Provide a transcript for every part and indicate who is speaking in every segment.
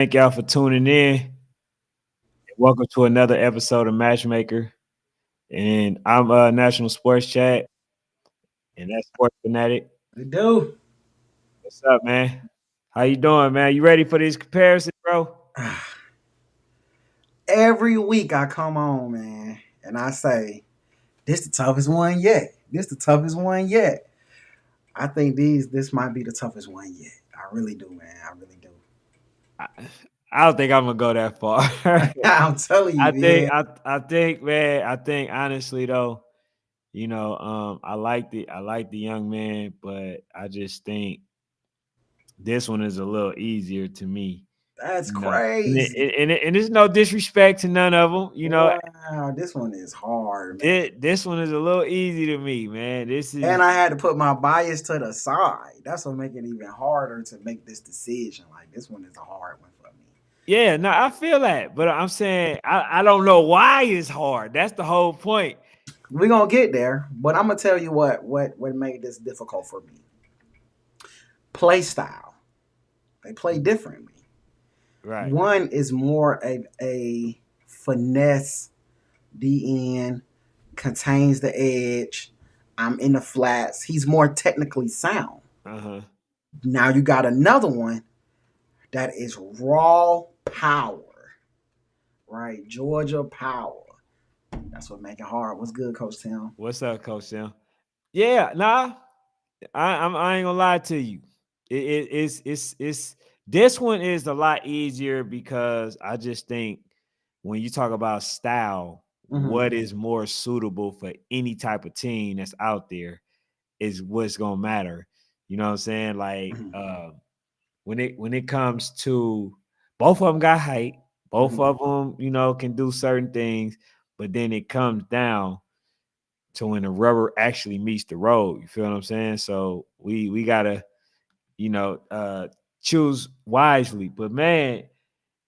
Speaker 1: Thank y'all for tuning in. Welcome to another episode of Matchmaker. And I'm National Sports Chat, and that's Sports Fanatic.
Speaker 2: We do.
Speaker 1: What's up, man? How you doing, man? You ready for these comparisons, bro?
Speaker 2: Every week I come on, man, and I say, this the toughest one yet. This the toughest one yet. I think this might be the toughest one yet. I really do, man. I really do.
Speaker 1: I, I don't think I'm gonna go that far.
Speaker 2: I'm telling you,
Speaker 1: I think
Speaker 2: man.
Speaker 1: I think, man, I think honestly though, I like the young man, but I just think this one is a little easier to me.
Speaker 2: That's
Speaker 1: You know, and
Speaker 2: crazy.
Speaker 1: it's no disrespect to none of them.
Speaker 2: Wow, this one is hard, man.
Speaker 1: This one is a little easy to me, man. This
Speaker 2: And
Speaker 1: is
Speaker 2: I had to put my bias to the side. That's what make it even harder to make this decision. Like this one is a hard one for me.
Speaker 1: yeah, no, I feel that, but I'm saying I don't know why it's hard. That's the whole point.
Speaker 2: We're gonna get there, but I'm gonna tell you what made this difficult for me. Play style. They play differently.
Speaker 1: Right.
Speaker 2: One is more a finesse DN, contains the edge. I'm in the flats. He's more technically sound.
Speaker 1: Uh-huh.
Speaker 2: Now you got another one that is raw power, right? Georgia power. That's what make it hard. What's good, Coach Tim?
Speaker 1: What's up, Coach Sam? Yeah, nah. I ain't gonna lie to you. It's this one is a lot easier because I just think when you talk about style,
Speaker 2: Mm-hmm.
Speaker 1: what is more suitable for any type of team that's out there is what's gonna matter. You know what I'm saying? Like
Speaker 2: Mm-hmm.
Speaker 1: when it comes to both of them got height, both
Speaker 2: Mm-hmm.
Speaker 1: of them, can do certain things, but then it comes down to when the rubber actually meets the road. You feel what I'm saying? So we gotta, you know, uh choose wisely. But man,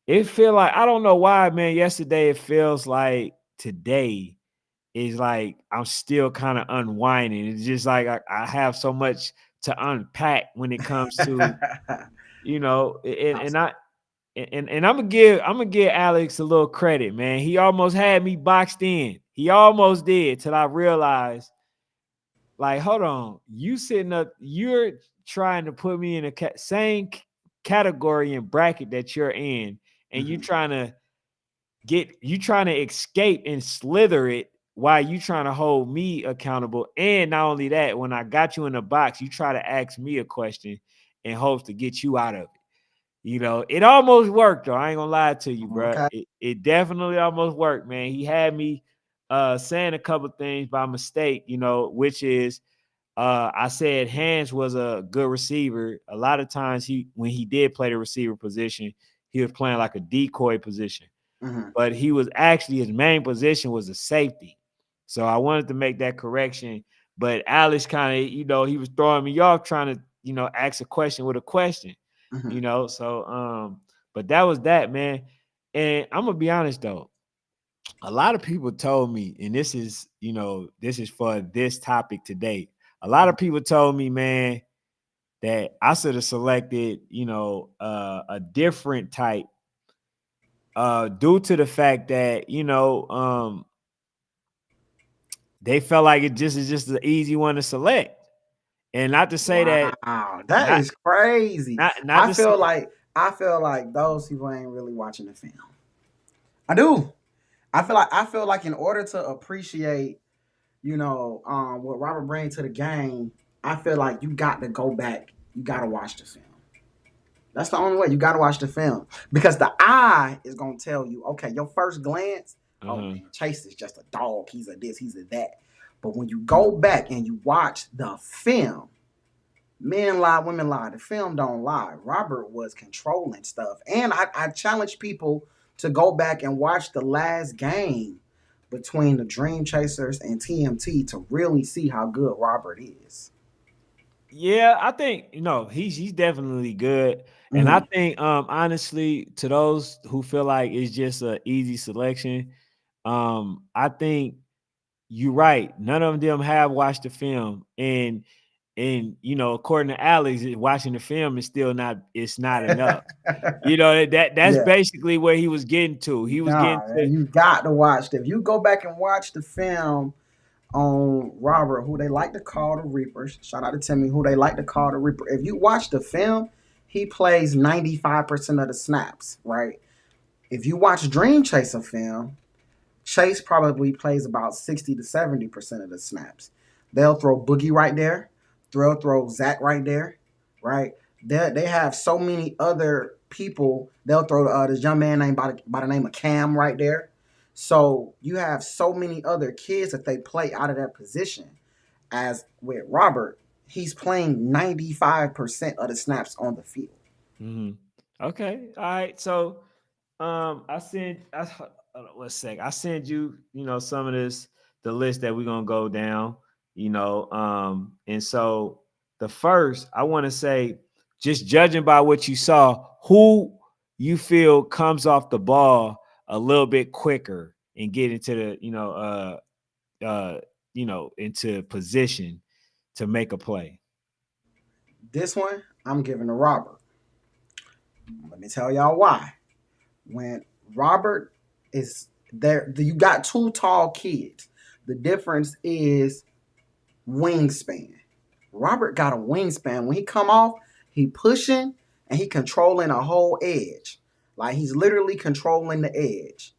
Speaker 1: it feel like I don't know why, man. Yesterday it feels like today is like I'm still kind of unwinding. It's just like I have so much to unpack when it comes to, and I and I'm gonna give Alex a little credit, man. He almost had me boxed in. He almost did till I realized, like, hold on, you sitting up, you're trying to put me in a same category and bracket that you're in, and
Speaker 2: Mm-hmm.
Speaker 1: you trying to escape and slither it while you trying to hold me accountable. And not only that, when I got you in the box, you try to ask me a question in hopes to get you out of it. It almost worked, though. I ain't gonna lie to you, bro.
Speaker 2: Okay.
Speaker 1: It definitely almost worked, man. He had me saying a couple things by mistake, which is I said Hans was a good receiver. A lot of times when he did play the receiver position, he was playing like a decoy position.
Speaker 2: Mm-hmm.
Speaker 1: But he was actually his main position was a safety. So I wanted to make that correction. But Alex kind of, he was throwing me off trying to, ask a question with a question.
Speaker 2: Mm-hmm.
Speaker 1: So but that was that, man. And I'm gonna be honest though, a lot of people told me, and this is for this topic today. A lot of people told me, man, that I should have selected, a different type, due to the fact that, they felt like it just is just an easy one to select. And not to say that,
Speaker 2: Wow, that
Speaker 1: not
Speaker 2: is crazy.
Speaker 1: not to say,
Speaker 2: I feel like those people ain't really watching the film. I do. I feel like in order to appreciate, what Robert brings to the game, I feel like you got to go back. You got to watch the film. That's the only way. You got to watch the film because the eye is gonna tell you. Okay, your first glance. Oh
Speaker 1: uh-huh.
Speaker 2: man, Chase is just a dog. He's a this. He's a that. But when you go back and you watch the film, men lie, women lie. The film don't lie. Robert was controlling stuff. And I challenge people to go back and watch the last game between the Dream Chasers and TMT to really see how good Robert is.
Speaker 1: Yeah, I think he's definitely good, and I
Speaker 2: Mm-hmm.
Speaker 1: think honestly, to those who feel like it's just a easy selection, I think you're right. None of them have watched the film, and And according to Alex, watching the film is still not. It's not enough. That's
Speaker 2: Yeah.
Speaker 1: basically where he was getting to. He was getting
Speaker 2: Nah,
Speaker 1: to.
Speaker 2: you got to watch. If you go back and watch the film on Robert, who they like to call the Reaper. Shout out to Timmy, who they like to call the Reaper. If you watch the film, he plays 95% of the snaps, right? If you watch Dream Chaser film, Chase probably plays about 60 to 70% of the snaps. They'll throw Boogie right there. They'll throw Zach right there, right? They have so many other people. They'll throw this young man named by the name of Cam right there. So you have so many other kids that they play out of that position. As with Robert, he's playing 95% of the snaps on the field.
Speaker 1: Mhm. Okay, all right. So, I sent. Let's say I send you. Some of this, the list that we're gonna go down. And so the first, I want to say, just judging by what you saw, who you feel comes off the ball a little bit quicker and get into the, into position to make a play.
Speaker 2: This one, I'm giving to Robert. Let me tell y'all why. When Robert is there, you got two tall kids. The difference is wingspan. Robert got a wingspan. When he come off, he pushing and he controlling a whole edge. Like he's literally controlling the edge.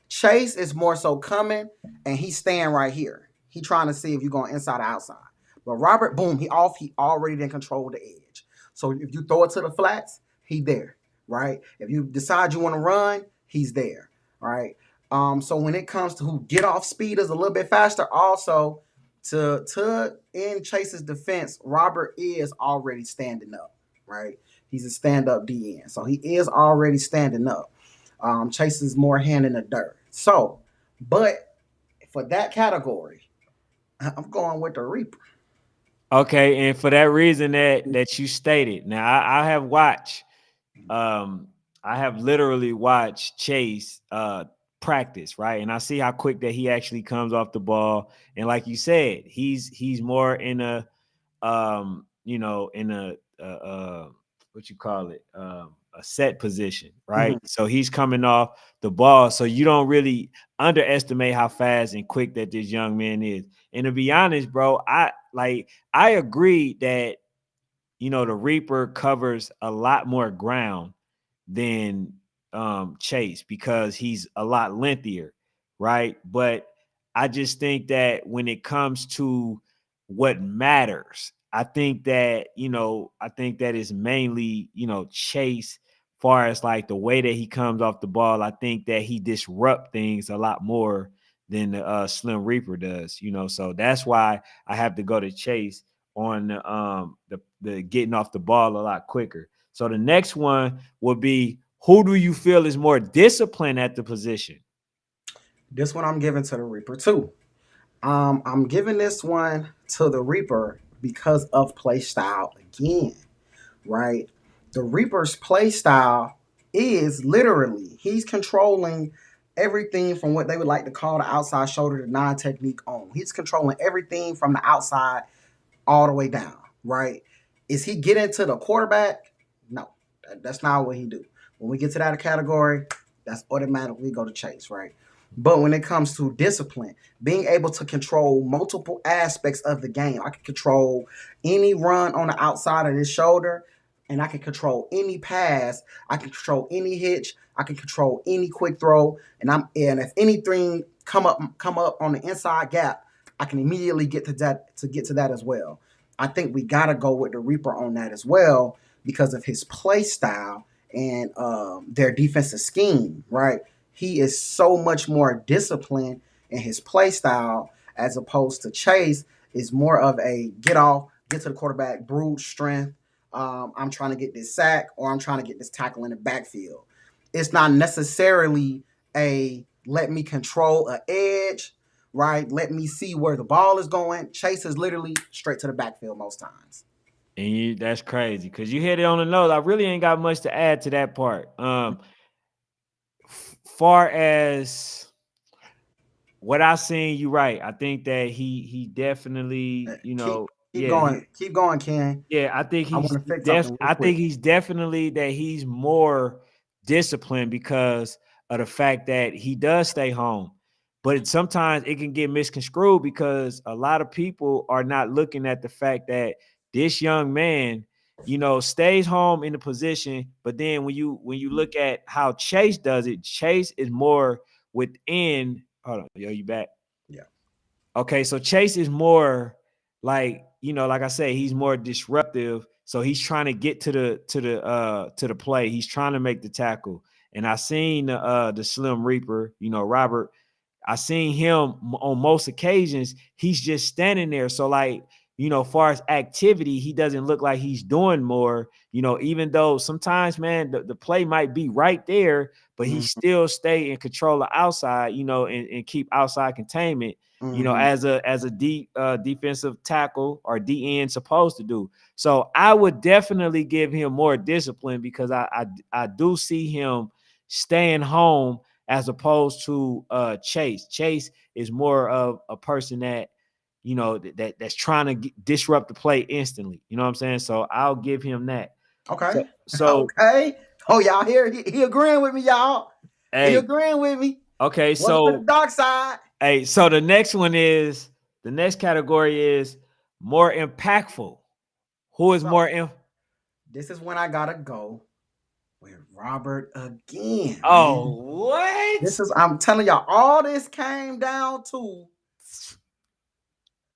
Speaker 2: Chase is more so coming and he's staying right here. He trying to see if you're going inside or outside. But Robert, boom, he off. He already didn't control the edge. So if you throw it to the flats, he there, right? If you decide you want to run, he's there, right? So when it comes to who get off speed is a little bit faster, also to in Chase's defense, Robert is already standing up, right? He's a stand-up DN, so he is already standing up. Chase is more hand in the dirt. So, but for that category, I'm going with the Reaper.
Speaker 1: Okay, and for that reason that you stated, now I have watched, um, I have literally watched Chase practice, right, and I see how quick that he actually comes off the ball, and like you said, he's more in a, in a what you call it, a set position, right?
Speaker 2: Mm-hmm.
Speaker 1: So he's coming off the ball, so you don't really underestimate how fast and quick that this young man is. And to be honest, bro, I agree that the Reaper covers a lot more ground than Chase because he's a lot lengthier, right? But I just think that when it comes to what matters, I think that is mainly, Chase far as like the way that he comes off the ball. I think that he disrupt things a lot more than the Slim Reaper does, so that's why I have to go to Chase on the getting off the ball a lot quicker. So the next one would be, who do you feel is more disciplined at the position?
Speaker 2: This one I'm giving to the Reaper too. I'm giving this one to the Reaper because of play style again, right? The Reaper's play style is literally he's controlling everything from what they would like to call the outside shoulder to nine technique on. He's controlling everything from the outside all the way down, right? Is he getting to the quarterback? No, that's not what he do. When we get to that category, that's automatically go to Chase, right? But when it comes to discipline, being able to control multiple aspects of the game, I can control any run on the outside of his shoulder, and I can control any pass. I can control any hitch. I can control any quick throw, and if anything come up on the inside gap, I can immediately get to that as well. I think we gotta go with the Reaper on that as well because of his play style and their defensive scheme, right? He is so much more disciplined in his play style as opposed to Chase is more of a get off, get to the quarterback, brute strength. I'm trying to get this sack or I'm trying to get this tackle in the backfield. It's not necessarily a let me control an edge, right? Let me see where the ball is going. Chase is literally straight to the backfield most times.
Speaker 1: And that's crazy because you hit it on the nose. I really ain't got much to add to that part. Far as what I seen, you right. I think that he definitely,
Speaker 2: Keep
Speaker 1: Yeah,
Speaker 2: Keep going, Ken.
Speaker 1: yeah, I think
Speaker 2: I want
Speaker 1: he's
Speaker 2: to fix something real
Speaker 1: I think
Speaker 2: quick.
Speaker 1: he's definitely that he's more disciplined because of the fact that he does stay home. But sometimes it can get misconstrued because a lot of people are not looking at the fact that this young man, stays home in the position. But then when you look at how Chase does it, Chase is more within. Hold on, yo, you back?
Speaker 2: Yeah.
Speaker 1: Okay, so Chase is more like, like I say, he's more disruptive. So he's trying to get to the play. He's trying to make the tackle. And I seen the Slim Reaper, Robert. I seen him on most occasions. He's just standing there. So like, far as activity, he doesn't look like he's doing more. Even though sometimes, man, the play might be right there, but he
Speaker 2: Mm-hmm.
Speaker 1: still stay in control of outside, and keep outside containment,
Speaker 2: Mm-hmm.
Speaker 1: as a deep defensive tackle or DN supposed to do. So I would definitely give him more discipline because I do see him staying home as opposed to Chase. Chase is more of a person that that's trying to disrupt the play instantly. You know what I'm saying? So I'll give him that.
Speaker 2: Okay.
Speaker 1: So
Speaker 2: Okay. Oh, y'all here? He agreeing with me, y'all. He
Speaker 1: hey,
Speaker 2: agreeing with me.
Speaker 1: okay,
Speaker 2: Welcome to the
Speaker 1: so
Speaker 2: dark side.
Speaker 1: hey, so the next category is more impactful. Who is
Speaker 2: So
Speaker 1: more
Speaker 2: this is when I gotta go with Robert again, man.
Speaker 1: Oh, what?
Speaker 2: I'm telling y'all, all this came down to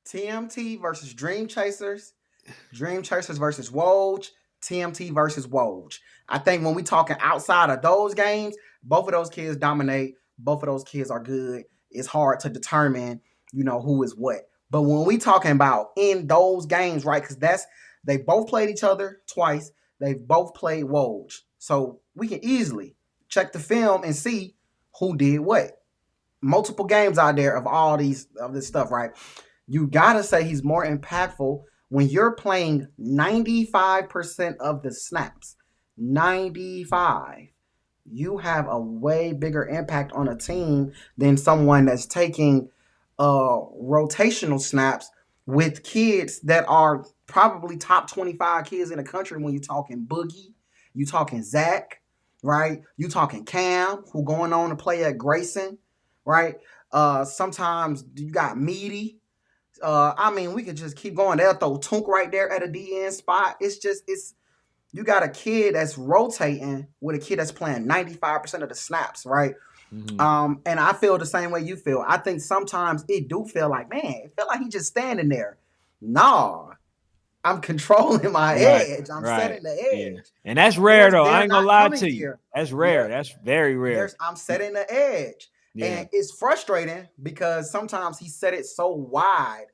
Speaker 2: TMT versus Dream Chasers versus Woj, TMT versus Woj. I think when we talking outside of those games, both of those kids dominate. Both of those kids are good. It's hard to determine, who is what. But when we talking about in those games, right? Because they both played each other twice. They've both played Woj. So we can easily check the film and see who did what. Multiple games out there of this stuff, right? You gotta say he's more impactful when you're playing 95% of the snaps. 95. You have a way bigger impact on a team than someone that's taking rotational snaps with kids that are probably top 25 kids in the country. When you're talking Boogie, you talking Zach, right? You talking Cam, who going on to play at Grayson, right? Sometimes you got Meaty. We could just keep going. They'll throw Tunk right there at a DN spot. It's you got a kid that's rotating with a kid that's playing 95% of the snaps, right?
Speaker 1: Mm-hmm.
Speaker 2: And I feel the same way you feel. I think sometimes it do feel like, man, it feel like he's just standing there. Nah, I'm controlling my
Speaker 1: Right,
Speaker 2: edge. I'm
Speaker 1: right.
Speaker 2: setting the
Speaker 1: Yeah.
Speaker 2: edge.
Speaker 1: And that's rare though. I
Speaker 2: They're
Speaker 1: ain't gonna
Speaker 2: not
Speaker 1: lie
Speaker 2: coming
Speaker 1: to you.
Speaker 2: here.
Speaker 1: That's rare.
Speaker 2: They're
Speaker 1: That's very rare.
Speaker 2: I'm setting the edge.
Speaker 1: Yeah.
Speaker 2: And it's frustrating because sometimes he set it so wide.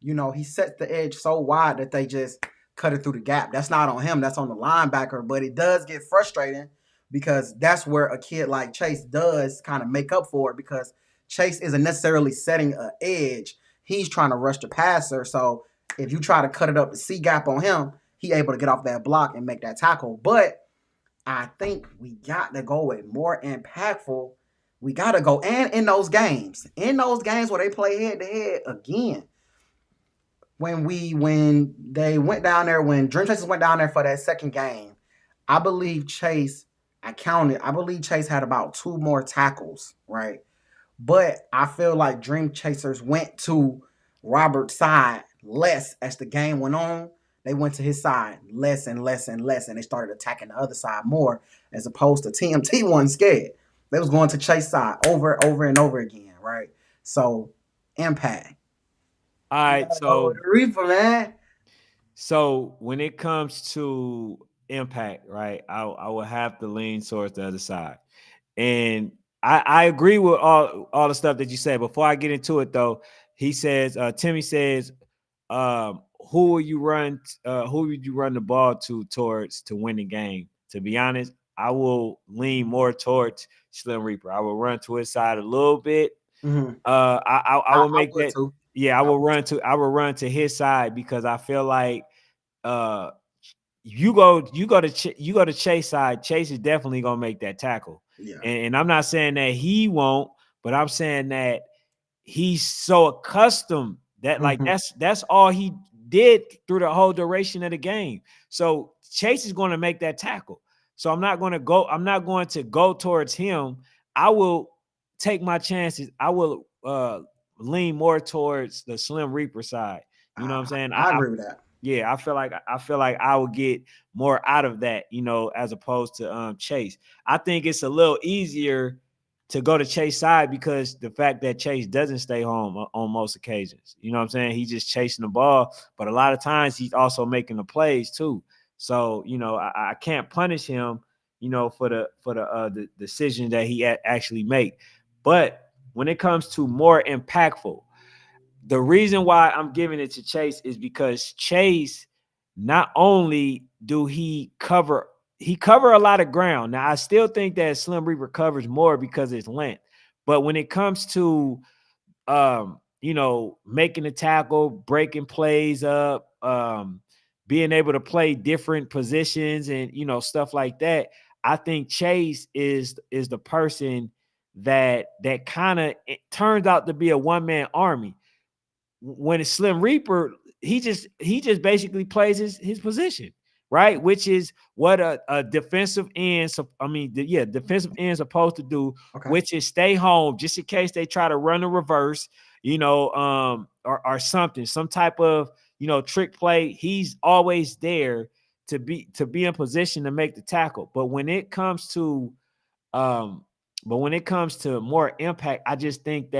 Speaker 2: He set the edge so wide that they just cut it through the gap. That's not on him. That's on the linebacker. But it does get frustrating because that's where a kid like Chase does kind of make up for it because Chase isn't necessarily setting an edge. He's trying to rush the passer. So if you try to cut it up the C gap on him, he able to get off that block and make that tackle. But I think we got to go with more impactful. We got to go. And in those games where they play head to head again, when they went down there, when Dream Chasers went down there for that second game, I believe Chase had about 2 more tackles, right? But I feel like Dream Chasers went to Robert's side less as the game went on. They went to his side less and less and less, and they started attacking the other side more, as opposed to TMT wasn't scared. They was going to Chase side over and over again, right? So, impact.
Speaker 1: All
Speaker 2: You
Speaker 1: right.
Speaker 2: gotta go with
Speaker 1: So
Speaker 2: the Reaper, man.
Speaker 1: so when it comes to impact, right, I will have to lean towards the other side. And I agree with all the stuff that you said. Before I get into it though, he says, Timmy says, who will you run? Who would you run the ball towards to win the game? To be honest, I will lean more towards Slim Reaper. I will run to his side a little bit.
Speaker 2: Mm-hmm.
Speaker 1: I will
Speaker 2: I
Speaker 1: make
Speaker 2: would
Speaker 1: that.
Speaker 2: too.
Speaker 1: Yeah, I will run to his side because I feel like uh you go to Chase side. Chase is definitely gonna make that tackle.
Speaker 2: Yeah.
Speaker 1: And I'm not saying that he won't, but I'm saying that he's so accustomed that like
Speaker 2: Mm-hmm.
Speaker 1: that's all he did through the whole duration of the game. So Chase is going to make that tackle. So I'm not going to go. I'm not going to go towards him. I will take my chances. I will lean more towards the Slim Reaper side. You know what I'm saying?
Speaker 2: I agree with that.
Speaker 1: Yeah, I feel like I will get more out of that, as opposed to Chase. I think it's a little easier to go to Chase side because the fact that Chase doesn't stay home on most occasions. You know what I'm saying? He's just chasing the ball, but a lot of times he's also making the plays too. So, I can't punish him, for the decision that he actually make. But when it comes to more impactful, the reason why I'm giving it to Chase is because Chase, not only do he cover a lot of ground. Now I still think that Slim Reaper covers more because it's length. But when it comes to making a tackle, breaking plays up, being able to play different positions and stuff like that, I think Chase is the person that kind of turns out to be a one-man army. When it's Slim Reaper, he just basically plays his position, right? Which is what a defensive end, defensive end supposed to do,
Speaker 2: Okay.
Speaker 1: which is stay home just in case they try to run a reverse, or something, some type of trick play. He's always there to be in position to make the tackle. Um, but when it comes to more impact, I think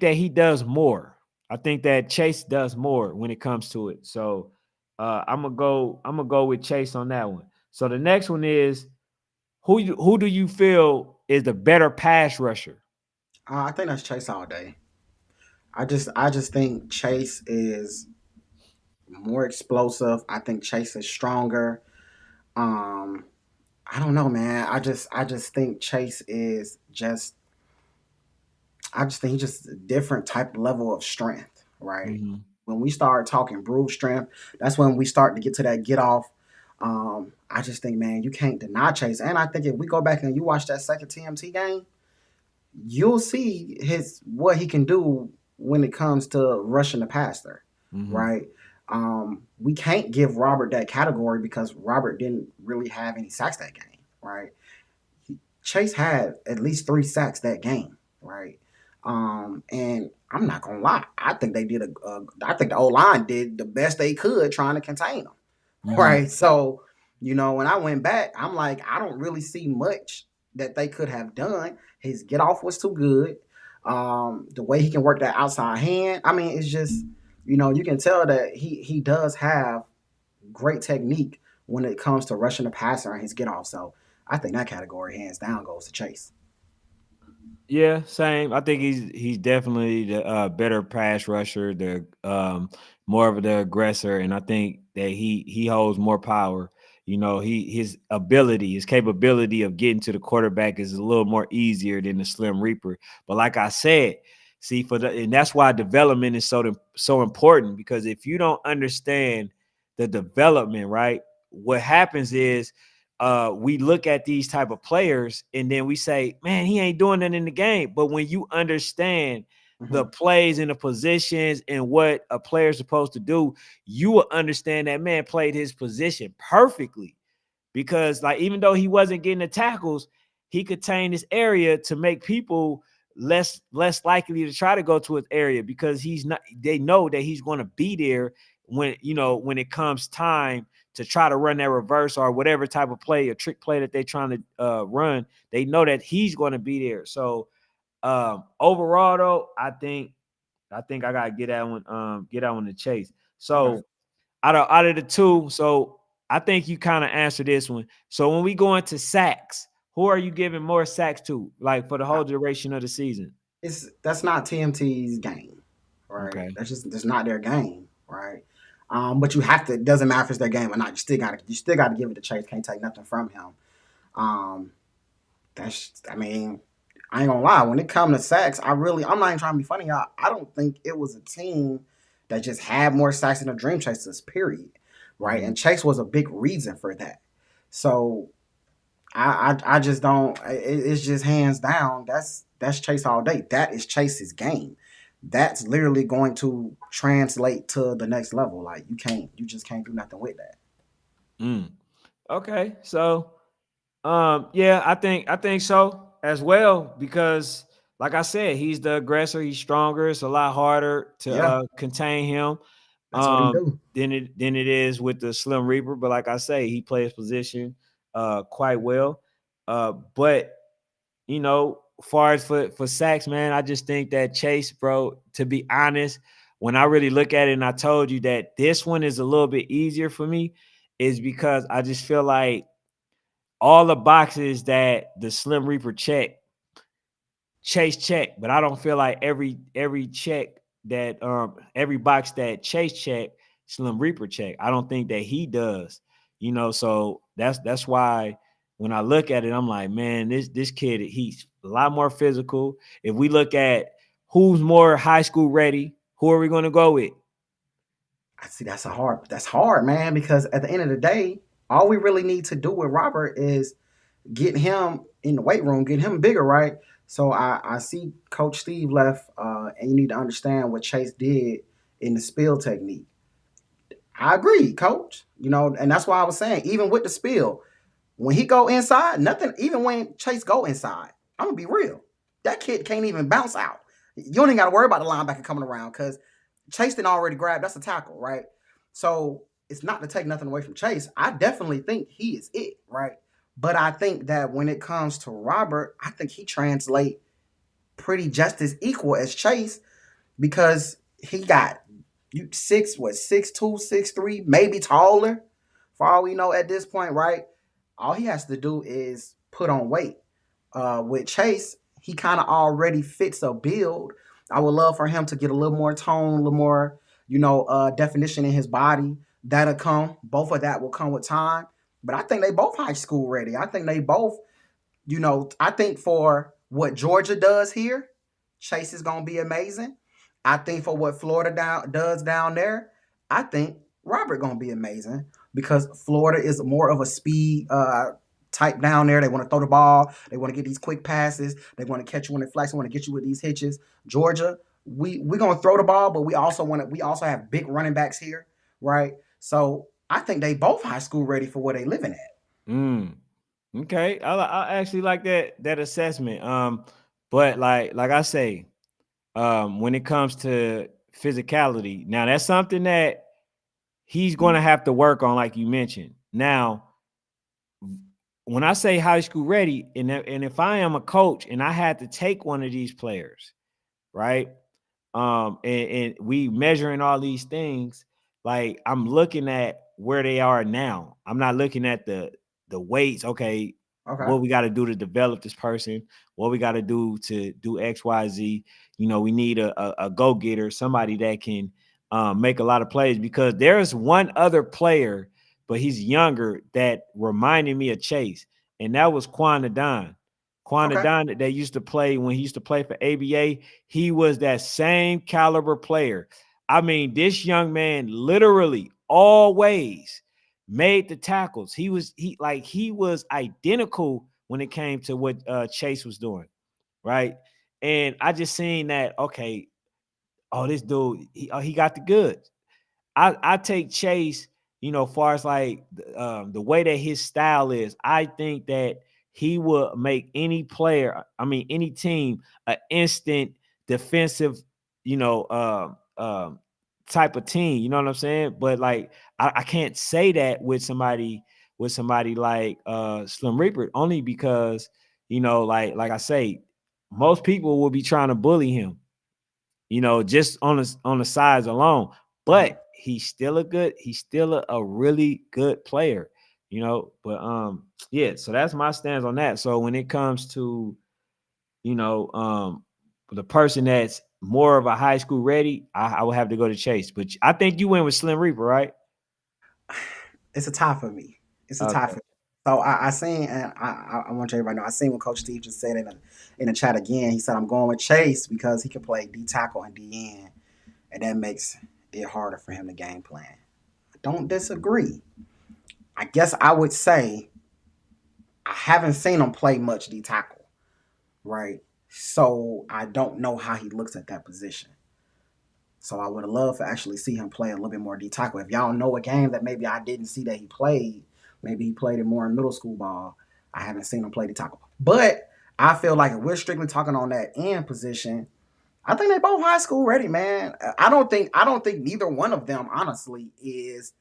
Speaker 1: that he does more. I think that Chase does more when it comes to it. So I'm gonna go with Chase on that one. So the next one is who do you feel is the better pass rusher?
Speaker 2: I think that's Chase all day. I just think Chase is more explosive. I think Chase is stronger. Um, I don't know, man. I just think Chase is just I just think he's just a different type level of strength, right?
Speaker 1: Mm-hmm.
Speaker 2: When we start talking brute strength, that's when we start to get to that get off. I just think, man, you can't deny Chase. And I think if we go back and you watch that second TMT game, you'll see his what he can do when it comes to rushing the passer,
Speaker 1: Mm-hmm.
Speaker 2: right? We can't give Robert that category because Robert didn't really have any sacks that game, right? Chase had at least 3 sacks that game, right? And I'm not gonna lie, I think they did I think the O line did the best they could trying to contain him,
Speaker 1: Mm-hmm.
Speaker 2: right? So, when I went back, I'm like, I don't really see much that they could have done. His get off was too good. The way he can work that outside hand, I mean, it's just, you can tell that he does have great technique when it comes to rushing the passer and his get off. So I think that category hands down goes to Chase.
Speaker 1: Yeah, same. I think he's definitely the better pass rusher, the more of the aggressor, and I think that he holds more power. His capability of getting to the quarterback is a little more easier than the Slim Reaper. But like I said, see and that's why development is so important, because if you don't understand the development, right, what happens is we look at these type of players and then we say, man, he ain't doing that in the game. But when you understand the
Speaker 2: Hmm.
Speaker 1: plays and the positions and what a player is supposed to do, you will understand that man played his position perfectly, because like even though he wasn't getting the tackles, he contained his area to make people less likely to try to go to his area, because he's not they know that he's going to be there when it comes time to try to run that reverse or whatever type of play or trick play that they're trying to run. They know that he's going to be there. So overall though, I think I gotta get that one to Chase.
Speaker 2: Okay.
Speaker 1: So out of the two, so I think you kind of answered this one. So when we go into sacks, who are you giving more sacks to, like for the
Speaker 2: I,
Speaker 1: whole duration of the season?
Speaker 2: that's not TMT's game, right?
Speaker 1: Okay.
Speaker 2: That's not their game, right? But you have to. It doesn't matter if it's their game or not. You still got to give it to Chase. Can't take nothing from him. Um, I mean, I ain't gonna lie. When it comes to sacks, I'm not even trying to be funny, y'all. I don't think it was a team that just had more sacks than the Dream Chasers. Period. Right,
Speaker 1: Mm-hmm.
Speaker 2: and Chase was a big reason for that. So I just don't. It's just hands down. That's Chase all day. That is Chase's game. that's literally going to translate to the next level. Like you just can't do nothing with that.
Speaker 1: Mm. Okay, so yeah, I think so as well because, like I said, he's the aggressor. He's stronger. It's a lot harder to
Speaker 2: Yeah,
Speaker 1: contain him
Speaker 2: that's what he do.
Speaker 1: than it is with the Slim Reaper. But like I say, he plays position quite well. But far as for sacks, man, I just think that Chase, bro, to be honest, when I really look at it, and I told you that this one is a little bit easier for me, is because I just feel like all the boxes that the Slim Reaper Chase check, but I don't feel like every check that every box that Chase check, Slim Reaper check. I don't think that he does. So that's why when I look at it, I'm like, man, this kid, he's a lot more physical. If we look at who's more high school ready, who are we going to go with?
Speaker 2: I see that's hard, man, because at the end of the day, all we really need to do with Robert is get him in the weight room, get him bigger, right? So I see Coach Steve left, and you need to understand what Chase did in the spill technique. I agree, Coach. And that's why I was saying, even with the spill, when he go inside, nothing. Even when Chase go inside, I'm gonna be real. That kid can't even bounce out. You don't even got to worry about the linebacker coming around because Chase didn't already grab. That's a tackle, right? So it's not to take nothing away from Chase. I definitely think he is it, right? But I think that when it comes to Robert, I think he translate pretty just as equal as Chase because he got you 6'2", 6'3", maybe taller, for all we know at this point, right? All he has to do is put on weight. With Chase, he kind of already fits a build. I would love for him to get a little more tone, a little more, definition in his body. That'll come. Both of that will come with time. But I think they both high school ready. I think they both, I think for what Georgia does here, Chase is gonna be amazing. I think for what Florida does down there, I think Robert gonna be amazing because Florida is more of a speed type down there. They want to throw the ball. They want to get these quick passes. They want to catch you when it flex. They want to get you with these hitches. Georgia, we gonna throw the ball, but we also have big running backs here, right? So I think they both high school ready for where they living at.
Speaker 1: Mm. Okay, I actually like that assessment. But like I say, when it comes to physicality, now that's something that he's going to have to work on, like you mentioned. Now, when I say high school ready, and if I am a coach and I had to take one of these players, right? And we measuring all these things, like I'm looking at where they are now. I'm not looking at the weights. Okay,
Speaker 2: Okay.
Speaker 1: what we got to do to develop this person, what we got to do to do X, Y, Z. We need a go getter, somebody that can make a lot of plays. Because there's one other player, but he's younger, that reminded me of Chase, and that was Quanadon.
Speaker 2: Okay.
Speaker 1: Quanadon that they used to play when he used to play for ABA. He was that same caliber player. I mean, this young man literally always made the tackles. He was identical when it came to what Chase was doing, right? And I just seen that, okay, oh, this dude, he got the goods. I take Chase, far as like the way that his style is, I think that he will make any player, I mean any team, an instant defensive, you know, type of team. You know what I'm saying? But like I can't say that with somebody like Slim Reaper, only because like I say, most people will be trying to bully him, just on the sides alone.
Speaker 2: Right.
Speaker 1: But he's still a really good player, But yeah, so that's my stance on that. So when it comes to, you know, um the person that's more of a high school ready, I would have to go to Chase. But I think you went with Slim Reaper, right?
Speaker 2: It's a tie for me. It's a tie for
Speaker 1: Okay.
Speaker 2: me. So I seen, and I want everybody to know, I seen what Coach Steve just said in the chat again. He said, I'm going with Chase because he can play D tackle and D end, and that makes it harder for him to game plan. I don't disagree. I guess I would say I haven't seen him play much D tackle, right? So I don't know how he looks at that position. So I would have loved to actually see him play a little bit more D tackle. If y'all know a game that maybe I didn't see that he played, maybe he played it more in middle school ball. I haven't seen him play D tackle. But I feel like if we're strictly talking on that end position, I think they both high school ready, man. I don't think neither one of them honestly is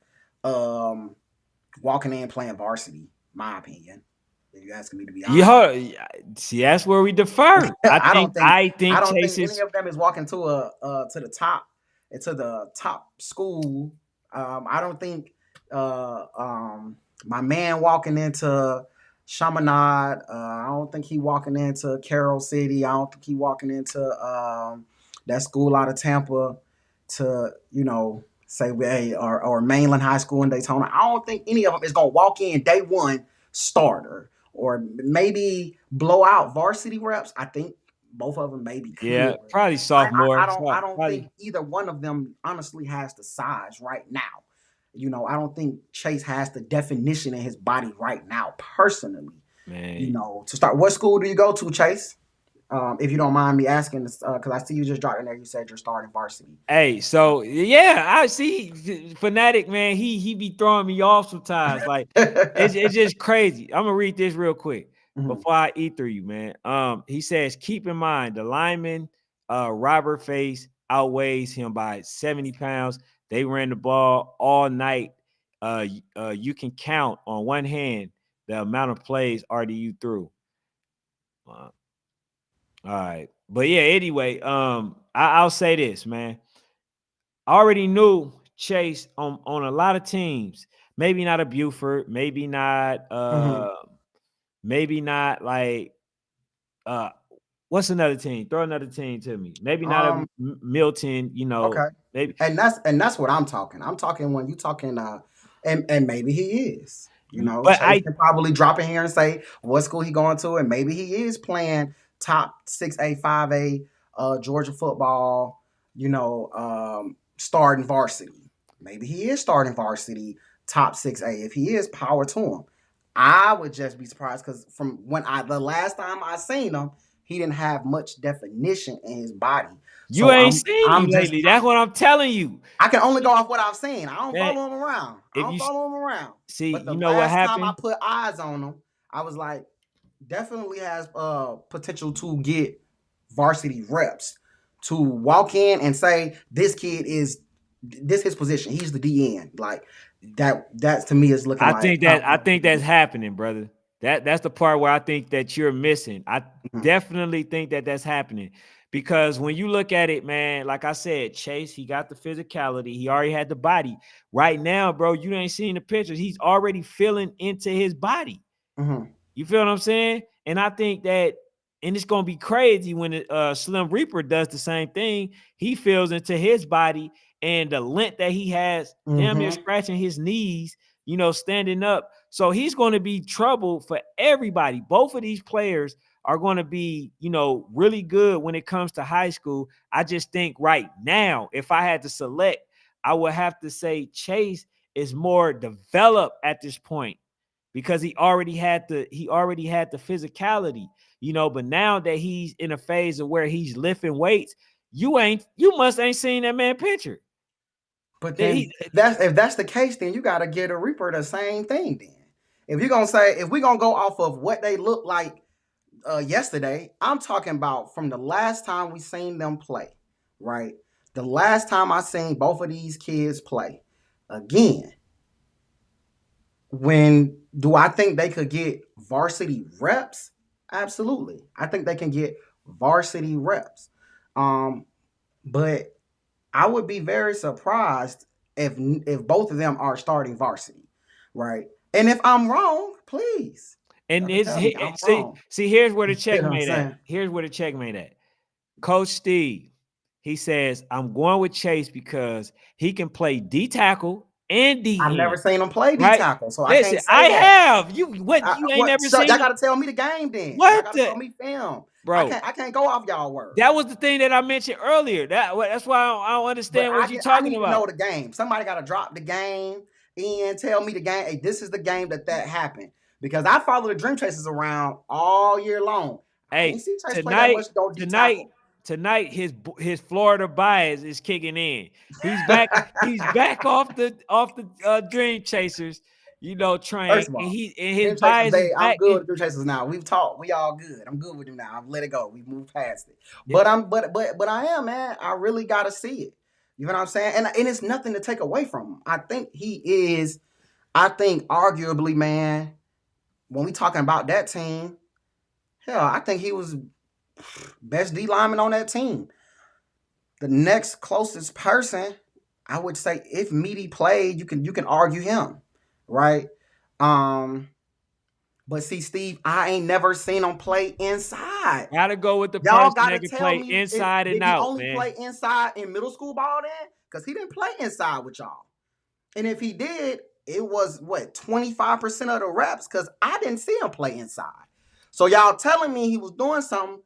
Speaker 2: um walking in playing varsity, my opinion. If you asking me to be honest.
Speaker 1: Yeah, see, that's where we defer. I
Speaker 2: I
Speaker 1: think
Speaker 2: don't think
Speaker 1: I
Speaker 2: I
Speaker 1: think
Speaker 2: don't
Speaker 1: Chase
Speaker 2: think any
Speaker 1: is.
Speaker 2: of them is walking to the top to the top school. I don't think my man walking into Chaminade. I don't think he walking into Carroll City. I don't think he walking into that school out of Tampa to say hey or Mainland High School in Daytona. I don't think any of them is gonna walk in day one starter or maybe blow out varsity reps. I think both of them maybe
Speaker 1: Yeah,
Speaker 2: could.
Speaker 1: probably
Speaker 2: I, I,
Speaker 1: sophomore.
Speaker 2: I don't I don't think
Speaker 1: Probably,
Speaker 2: either one of them honestly has the size right now. I don't think Chase has the definition in his body right now, personally.
Speaker 1: man.
Speaker 2: To start, what school do you go to, Chase? If you don't mind me asking, because I see you just dropped in there. You said you're starting varsity.
Speaker 1: Hey, so yeah, I see Fanatic, man. He be throwing me off sometimes. Like it's just crazy. I'm gonna read this real quick
Speaker 2: Mhm.
Speaker 1: before I eat through you, man. He says, keep in mind the lineman, Robert Face outweighs him by 70 pounds. They ran the ball all night. You can count on one hand the amount of plays RDU threw. All right, but yeah. Anyway, I'll say this, man. I already knew Chase on a lot of teams. Maybe not a Buford,
Speaker 2: Mhm.
Speaker 1: maybe not like uh what's another team? Throw another team to me. Maybe not a
Speaker 2: Um.
Speaker 1: Milton,
Speaker 2: Okay.
Speaker 1: maybe.
Speaker 2: And that's what I'm talking. I'm talking when you talking and maybe he is.
Speaker 1: But
Speaker 2: Chase can probably drop in here and say what school he going to, and maybe he is playing top 6A, 5A Georgia football, starting varsity. Maybe he is starting varsity top 6A. If he is, power to him. I would just be surprised because from the last time I seen him, he didn't have much definition in his body.
Speaker 1: you
Speaker 2: So
Speaker 1: ain't
Speaker 2: I'm
Speaker 1: seen
Speaker 2: I'm
Speaker 1: him
Speaker 2: just
Speaker 1: lately. That's what I'm telling you.
Speaker 2: I can only go off what I've seen. I don't
Speaker 1: Man,
Speaker 2: follow him around. I
Speaker 1: if
Speaker 2: don't
Speaker 1: you
Speaker 2: follow him around.
Speaker 1: see,
Speaker 2: But the
Speaker 1: you know what
Speaker 2: last time I
Speaker 1: happened?
Speaker 2: put eyes on him, I was like, definitely has potential to get varsity reps. To walk in and say this kid is this his position. He's the DN. Like that to me is looking like
Speaker 1: I
Speaker 2: something.
Speaker 1: think that's happening, brother. That's the part where I think that you're missing. I
Speaker 2: Mhm.
Speaker 1: definitely think that that's happening because when you look at it, man, like I said, Chase, he got the physicality. He already had the body. Right now, bro, you ain't seen the pictures. He's already feeling into his body.
Speaker 2: Mhm.
Speaker 1: You feel what I'm saying? And I think that, and it's gonna be crazy when Slim Reaper does the same thing. He feels into his body and the length that he has, damn near
Speaker 2: Mhm.
Speaker 1: scratching his knees, standing up. So he's going to be trouble for everybody. Both of these players are going to be, really good when it comes to high school. I just think right now, if I had to select, I would have to say Chase is more developed at this point because he already had the physicality, but now that he's in a phase of where he's lifting weights, you must ain't seen that man picture.
Speaker 2: But
Speaker 1: That he
Speaker 2: then if that's the case, then you gotta get a Reaper the same thing. Then if we're gonna go off of what they look like yesterday, I'm talking about from the last time we seen them play, right? The last time I seen both of these kids play, again, when do I think they could get varsity reps? Absolutely. I think they can get varsity reps. Um, but I would be very surprised if both of them are starting varsity, right? And if I'm wrong, please, y'all
Speaker 1: and
Speaker 2: can
Speaker 1: it's
Speaker 2: tell me I'm
Speaker 1: see
Speaker 2: wrong.
Speaker 1: see here's where
Speaker 2: You
Speaker 1: the
Speaker 2: see what I'm
Speaker 1: checkmate at.
Speaker 2: saying?
Speaker 1: Here's where the checkmate at. Coach Steve, he says, I'm going with Chase because he can play D tackle and
Speaker 2: I've
Speaker 1: D
Speaker 2: never
Speaker 1: end,
Speaker 2: seen them play D
Speaker 1: right?
Speaker 2: tackle, so I
Speaker 1: Listen,
Speaker 2: can't say
Speaker 1: I
Speaker 2: that.
Speaker 1: have. You ain't never
Speaker 2: So y'all
Speaker 1: seen him?
Speaker 2: got to tell me the game then. Y'all
Speaker 1: What
Speaker 2: got to
Speaker 1: the
Speaker 2: show me film. I
Speaker 1: bro?
Speaker 2: can't. I can't go off y'all word.
Speaker 1: That was the thing that I mentioned earlier. That's why I don't
Speaker 2: But
Speaker 1: understand
Speaker 2: I
Speaker 1: what you're
Speaker 2: can. I
Speaker 1: talking
Speaker 2: need to
Speaker 1: about.
Speaker 2: know the game. Somebody got to drop the game and tell me the game. Hey, this is the game that happened because I follow the Dream Chasers around all year long. I ain't
Speaker 1: Hey,
Speaker 2: see Chase play that
Speaker 1: tonight,
Speaker 2: much though D
Speaker 1: tonight,
Speaker 2: tackle.
Speaker 1: tonight his Florida bias is kicking in. He's back. He's back off the Dream Chasers, train.
Speaker 2: First of all,
Speaker 1: and his
Speaker 2: Dream Chasers,
Speaker 1: bias is
Speaker 2: I'm
Speaker 1: back.
Speaker 2: good with Dream Chasers now. We've talked. We all good. I'm good with them now. I've let it go. We've moved past it.
Speaker 1: Yeah.
Speaker 2: But I am, man. I really gotta see it. You know what I'm saying? And it's nothing to take away from him. I think he is. I think arguably, man, when we talking about that team, hell, I think he was best D lineman on that team. The next closest person, I would say, if Meaty played, you can argue him, right? But see, Steve, I ain't never seen him play inside.
Speaker 1: Gotta go with the
Speaker 2: Y'all
Speaker 1: person
Speaker 2: gotta
Speaker 1: that can
Speaker 2: tell
Speaker 1: play
Speaker 2: me,
Speaker 1: inside and
Speaker 2: did he
Speaker 1: out,
Speaker 2: only
Speaker 1: man.
Speaker 2: play inside in middle school ball then? Because he didn't play inside with y'all. And if he did, it was what, 25% of the reps? Because I didn't see him play inside. So y'all telling me he was doing something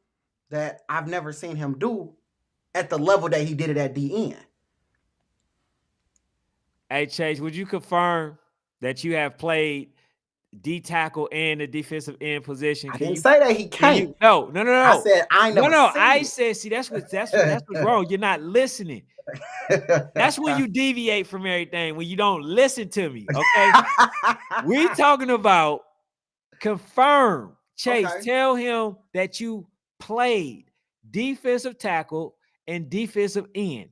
Speaker 2: that I've never seen him do at the level that he did it at DN.
Speaker 1: Hey, Chase, would you confirm that you have played D tackle and the defensive end position?
Speaker 2: I didn't say that he can't.
Speaker 1: No.
Speaker 2: I said I never.
Speaker 1: I said, see, that's what's wrong. You're not listening. That's when you deviate from everything, when you don't listen to me. Okay. We talking about confirm. Chase,
Speaker 2: Okay.
Speaker 1: Tell him that you played defensive tackle and defensive end,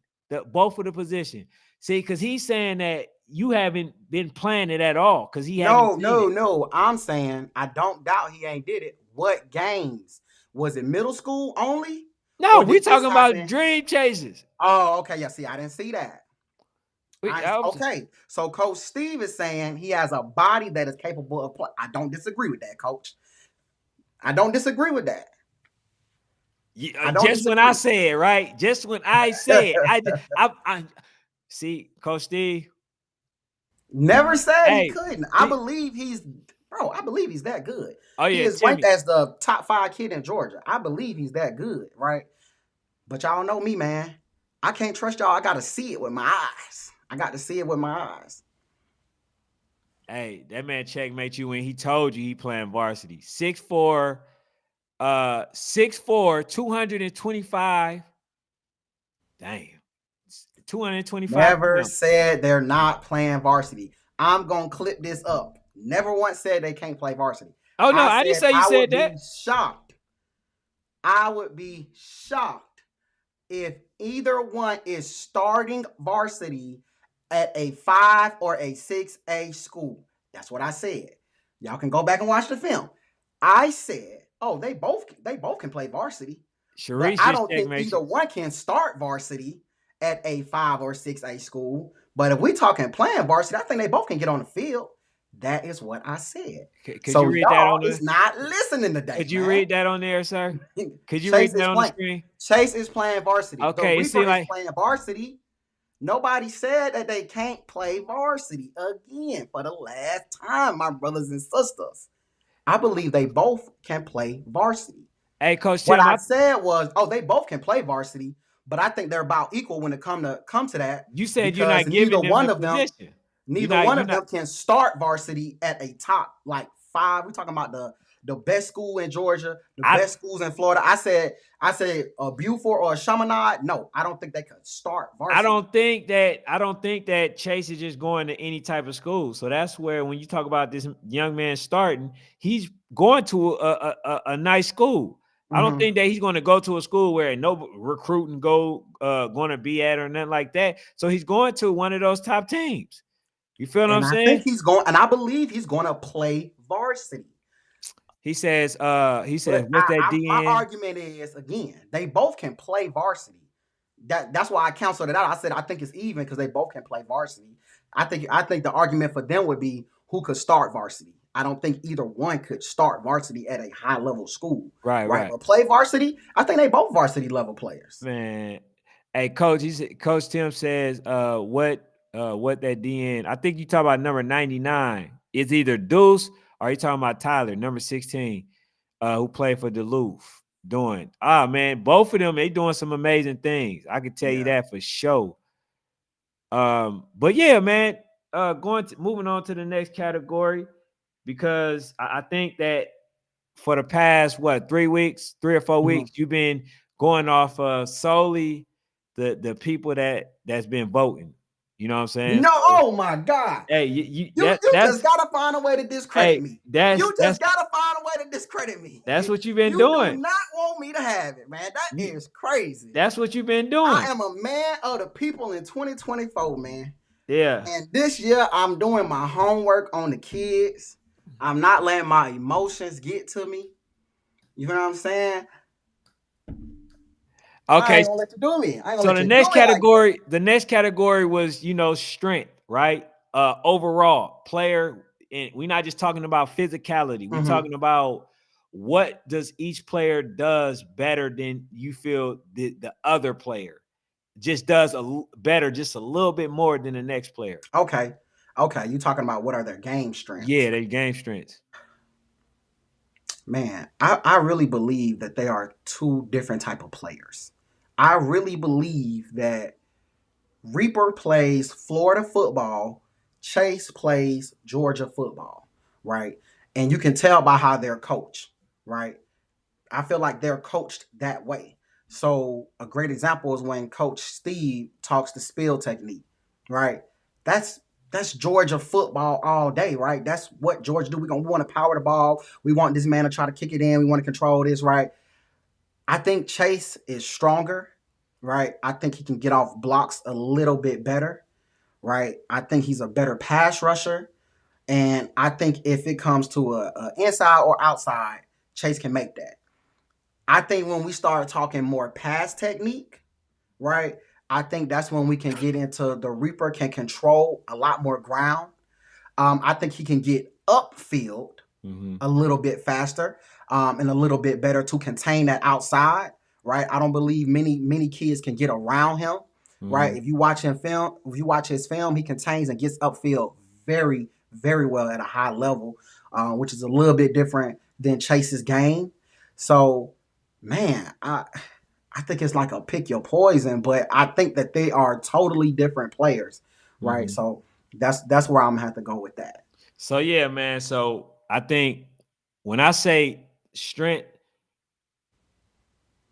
Speaker 1: both of the position. See, because he's saying that you haven't been playing it at all because he hasn't.
Speaker 2: No. I'm saying I don't doubt he ain't did it. What games? Was it middle school only?
Speaker 1: No, we talking about Dream Chasers.
Speaker 2: Oh, okay. Yeah, see, I didn't see that. Okay, so Coach Steve is saying he has a body that is capable of play. I don't disagree with that, Coach. I don't disagree with that.
Speaker 1: When I said, right? Just when I said, I see, Coach Steve
Speaker 2: never said he couldn't. I believe he's that good.
Speaker 1: Oh yeah,
Speaker 2: he is ranked as the top 5 kid in Georgia. I believe he's that good, right? But y'all know me, man. I can't trust y'all. I got to see it with my eyes.
Speaker 1: Hey, that man checkmate you when he told you he playing varsity. 6'4", 225. Damn. 225.
Speaker 2: Never said they're not playing varsity. I'm going to clip this up. Never once said they can't play varsity.
Speaker 1: Oh, no, I didn't say you said that.
Speaker 2: I would be shocked if either one is starting varsity at a 5 or a 6A school. That's what I said. Y'all can go back and watch the film. I said, they both can play varsity. I don't think either one can start varsity at a 5 or 6A school. But if we talking playing varsity, I think they both can get on the field. That is what I said.
Speaker 1: Could you read that on
Speaker 2: is not listening today.
Speaker 1: Could you read that on there, sir? Could you read that on the screen?
Speaker 2: Chase is playing varsity.
Speaker 1: Okay,
Speaker 2: the Reaper is playing varsity. Nobody said that they can't play varsity again for the last time, my brothers and sisters. I believe they both can play varsity.
Speaker 1: Hey, Coach
Speaker 2: Tim, what I said was, they both can play varsity, but I think they're about equal when it come to that.
Speaker 1: You said you're not giving them the position.
Speaker 2: Neither one of them can start varsity at a top 5. We're talking about the best school in Georgia, best schools in Florida. I said a Buford or a Chaminade. No, I don't think they could start varsity.
Speaker 1: I don't think that Chase is just going to any type of school. So that's where when you talk about this young man starting, he's going to a nice school. Mm-hmm. I don't think that he's going to go to a school where no recruiting going to be at or nothing like that. So he's going to one of those top teams. You feel what I'm saying?
Speaker 2: I think I believe he's going to play varsity.
Speaker 1: He says, with that DN.
Speaker 2: My argument is, again, they both can play varsity. That's why I canceled it out. I said I think it's even because they both can play varsity. I think the argument for them would be who could start varsity. I don't think either one could start varsity at a high level school. Right. But play varsity, I think they both varsity level players.
Speaker 1: Man, hey, Coach. Coach Tim says, what that DN? I think you talk about number 99. It's either Deuce or you talking about Tyler, number 16, who played for Duluth. Man, both of them, they doing some amazing things. I can tell you that for sure. But yeah, man, moving on to the next category, because I think that for the past 3 or 4 weeks, you've been going off solely the people that's been voting. You know what I'm saying?
Speaker 2: No,
Speaker 1: So,
Speaker 2: oh my God.
Speaker 1: hey, you
Speaker 2: You
Speaker 1: that's
Speaker 2: just gotta find a way to discredit
Speaker 1: hey,
Speaker 2: me.
Speaker 1: that's
Speaker 2: You
Speaker 1: that's
Speaker 2: just gotta find a way to discredit me.
Speaker 1: that's what you've been
Speaker 2: You do
Speaker 1: doing.
Speaker 2: not want me to have it, man. That
Speaker 1: You,
Speaker 2: is crazy.
Speaker 1: that's what you've been
Speaker 2: I
Speaker 1: doing.
Speaker 2: am a man of the people in 2024, man.
Speaker 1: Yeah.
Speaker 2: And this year I'm doing my homework on the kids. I'm not letting my emotions get to me. You know what I'm saying? I
Speaker 1: Okay.
Speaker 2: ain't gonna let you do me. I ain't gonna
Speaker 1: So
Speaker 2: let you do me like that.
Speaker 1: the next category was, strength, right? Overall player, and we're not just talking about physicality. We're
Speaker 2: Mhm.
Speaker 1: talking about what does each player does better than you feel the other player just does better, just a little bit more than the next player.
Speaker 2: Okay. Okay. You talking about what are their game strengths?
Speaker 1: Yeah, they game strengths.
Speaker 2: Man, I really believe that they are two different type of players. I really believe that Reaper plays Florida football, Chase plays Georgia football, right? And you can tell by how they're coached, right? I feel like they're coached that way. So a great example is when Coach Steve talks the spill technique, right? That's that's Georgia football all day, right? That's what Georgia do. We want to power the ball. We want this man to try to kick it in. We want to control this, right? I think Chase is stronger, right? I think he can get off blocks a little bit better, right? I think he's a better pass rusher. And I think if it comes to a inside or outside, Chase can make that. I think when we start talking more pass technique, right? I think that's when we can get into the Reaper can control a lot more ground. I think he can get upfield
Speaker 1: Mm-hmm.
Speaker 2: a little bit faster and a little bit better to contain that outside, right? I don't believe many kids can get around him, right?
Speaker 1: Mm-hmm.
Speaker 2: If you watch his film, he contains and gets upfield very well at a high level, which is a little bit different than Chase's game. So, man, I think it's like a pick your poison, but I think that they are totally different players, right?
Speaker 1: Mm-hmm.
Speaker 2: So that's where I'm gonna have to go with that.
Speaker 1: So yeah, man. So I think when I say strength,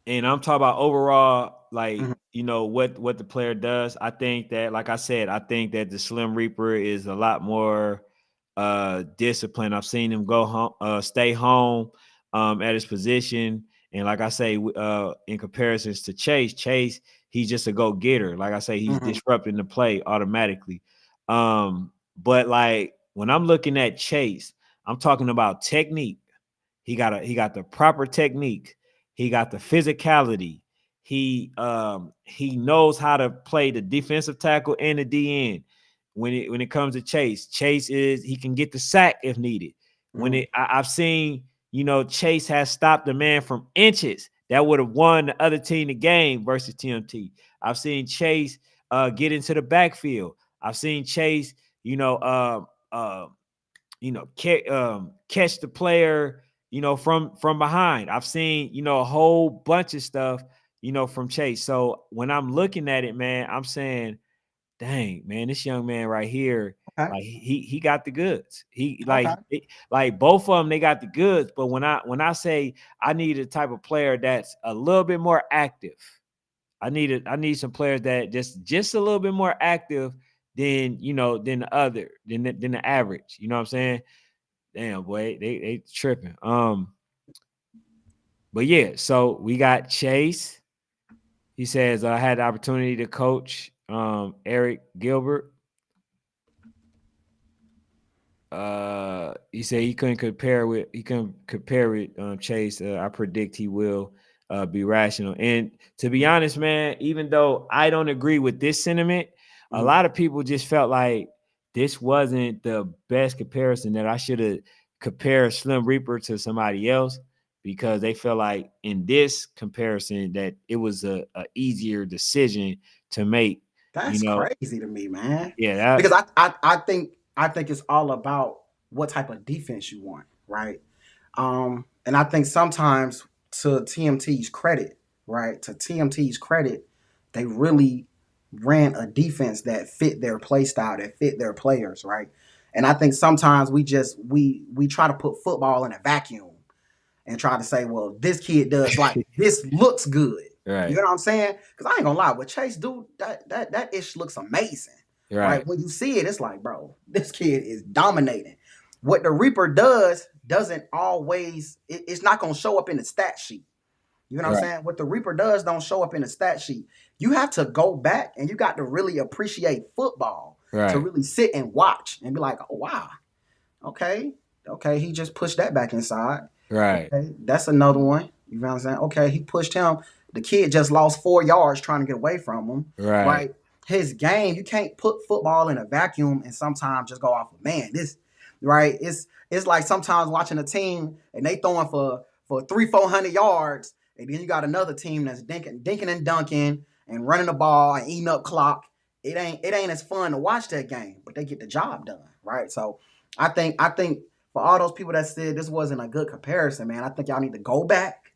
Speaker 1: and I'm talking about overall, like
Speaker 2: Mhm.
Speaker 1: what the player does. I think that, like I said, I think that the Slim Reaper is a lot more disciplined. I've seen him go home, stay home at his position, and like I say, in comparisons to Chase, he's just a go getter. Like I say, he's
Speaker 2: Mhm.
Speaker 1: disrupting the play automatically. But like when I'm looking at Chase, I'm talking about technique. He got the proper technique. He got the physicality. He knows how to play the defensive tackle and the DN. When it comes to Chase he can get the sack if needed.
Speaker 2: Mhm.
Speaker 1: I've seen, Chase has stopped the man from inches that would have won the other team the game versus TMT. I've seen Chase get into the backfield. I've seen Chase, catch the player, from behind. I've seen, a whole bunch of stuff, from Chase. So when I'm looking at it, man, I'm saying, dang, man, this young man right here,
Speaker 2: Okay.
Speaker 1: like he got the goods. He
Speaker 2: Okay.
Speaker 1: like both of them, they got the goods. But when I say I need a type of player that's a little bit more active, I need some players that just a little bit more active than the average. You know what I'm saying? Damn, boy, they tripping. But yeah, so we got Chase. He says I had the opportunity to coach Eric Gilbert. He said he couldn't compare with Chase. I predict he will be rational. And to be honest, man, even though I don't agree with this sentiment, a
Speaker 2: Mhm.
Speaker 1: lot of people just felt like this wasn't the best comparison, that I should have compared Slim Reaper to somebody else, because they felt like in this comparison that it was a easier decision to make. You
Speaker 2: That's
Speaker 1: know,
Speaker 2: crazy to me, man.
Speaker 1: yeah, that
Speaker 2: Because I think it's all about what type of defense you want, right? And I think sometimes to TMT's credit, right? To TMT's credit, they really ran a defense that fit their play style, that fit their players, right? And I think sometimes we try to put football in a vacuum and try to say, well, this kid does like this looks good.
Speaker 1: Right.
Speaker 2: You know what I'm saying? Because I ain't gonna lie, with Chase, dude, that ish looks amazing. Right.
Speaker 1: Right.
Speaker 2: When you see it, it's like, bro, this kid is dominating. What the Reaper doesn't always, it's not gonna show up in the stat sheet. You know what I'm
Speaker 1: Right.
Speaker 2: saying? What the Reaper does don't show up in the stat sheet. You have to go back and you got to really appreciate football to
Speaker 1: Right.
Speaker 2: really sit and watch and be like, oh wow, okay, okay, he just pushed that back inside.
Speaker 1: Right.
Speaker 2: Okay, that's another one. You know what I'm saying? Okay, he pushed him. The kid just lost 4 yards trying to get away from him.
Speaker 1: Right.
Speaker 2: Right? His game, you can't put football in a vacuum and sometimes just go off of man. This right? It's like sometimes watching a team and they throwing for 300-400 yards, and then you got another team that's dinking and dunking and running the ball and eating up clock. It ain't as fun to watch that game, but they get the job done, right? So I think for all those people that said this wasn't a good comparison, man, I think y'all need to go back,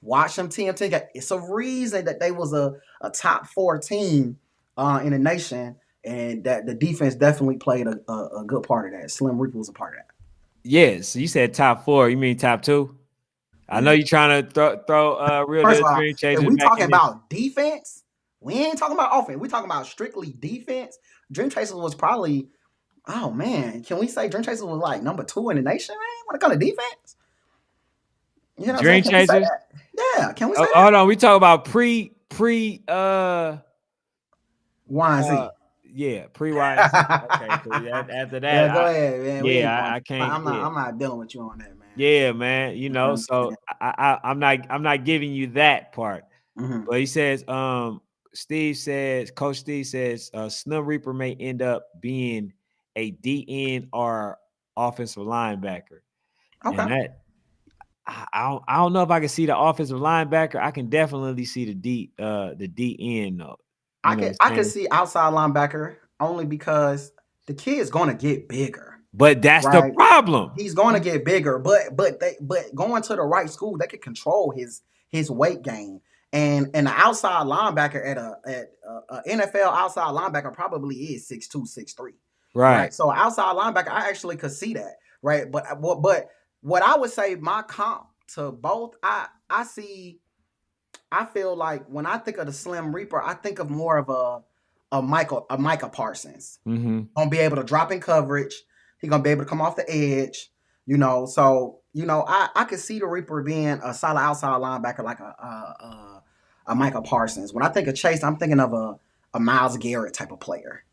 Speaker 2: watch them TNT. It's a reason that they was a top 4 team in the nation, and that the defense definitely played a good part of that. Slim Reaper was a part of that.
Speaker 1: Yes. You said top 4. You mean top 2? I know you're trying to throw real
Speaker 2: First
Speaker 1: deal
Speaker 2: of all,
Speaker 1: Dream
Speaker 2: if
Speaker 1: Chasers
Speaker 2: we
Speaker 1: back
Speaker 2: talking
Speaker 1: in there.
Speaker 2: about defense, we ain't talking about offense. We talking about strictly defense. Dream Chasers was probably, oh man, can we say Dream Chasers was like number 2 in the nation, man, when it comes to defense? You know what I'm saying?
Speaker 1: Dream
Speaker 2: Can we say
Speaker 1: Chasers.
Speaker 2: that? Yeah, can we say that?
Speaker 1: Hold on. We talk about pre
Speaker 2: Y and Z.
Speaker 1: yeah, pre-YNC. Okay, after that,
Speaker 2: Yeah, go ahead, man. We ain't
Speaker 1: I can't.
Speaker 2: I'm not dealing with you on that, man.
Speaker 1: Yeah, man. You
Speaker 2: You know
Speaker 1: know,
Speaker 2: what I'm
Speaker 1: so I'm not giving you that part.
Speaker 2: saying?
Speaker 1: But he says, Coach Steve says, Slim Reaper may end up being a DN or offensive linebacker.
Speaker 2: Okay.
Speaker 1: And that I don't know if I can see the offensive linebacker. I can definitely see the DN though.
Speaker 2: I can see outside linebacker only because the kid's gonna get bigger.
Speaker 1: But that's the
Speaker 2: Right.
Speaker 1: problem.
Speaker 2: He's going to get bigger, but going to the right school, they could control his weight gain. And the outside linebacker at a NFL outside linebacker probably is 6'2", 6'3".
Speaker 1: Right.
Speaker 2: So outside linebacker, I actually could see that. Right. But what I would say my comp to both, I feel like when I think of the Slim Reaper, I think of more of a Micah Parsons.
Speaker 1: Mm-hmm.
Speaker 2: Gonna be able to drop in coverage. He's gonna be able to come off the edge, So I could see the Reaper being a solid outside linebacker like a Micah Parsons. When I think of Chase, I'm thinking of a Myles Garrett type of player.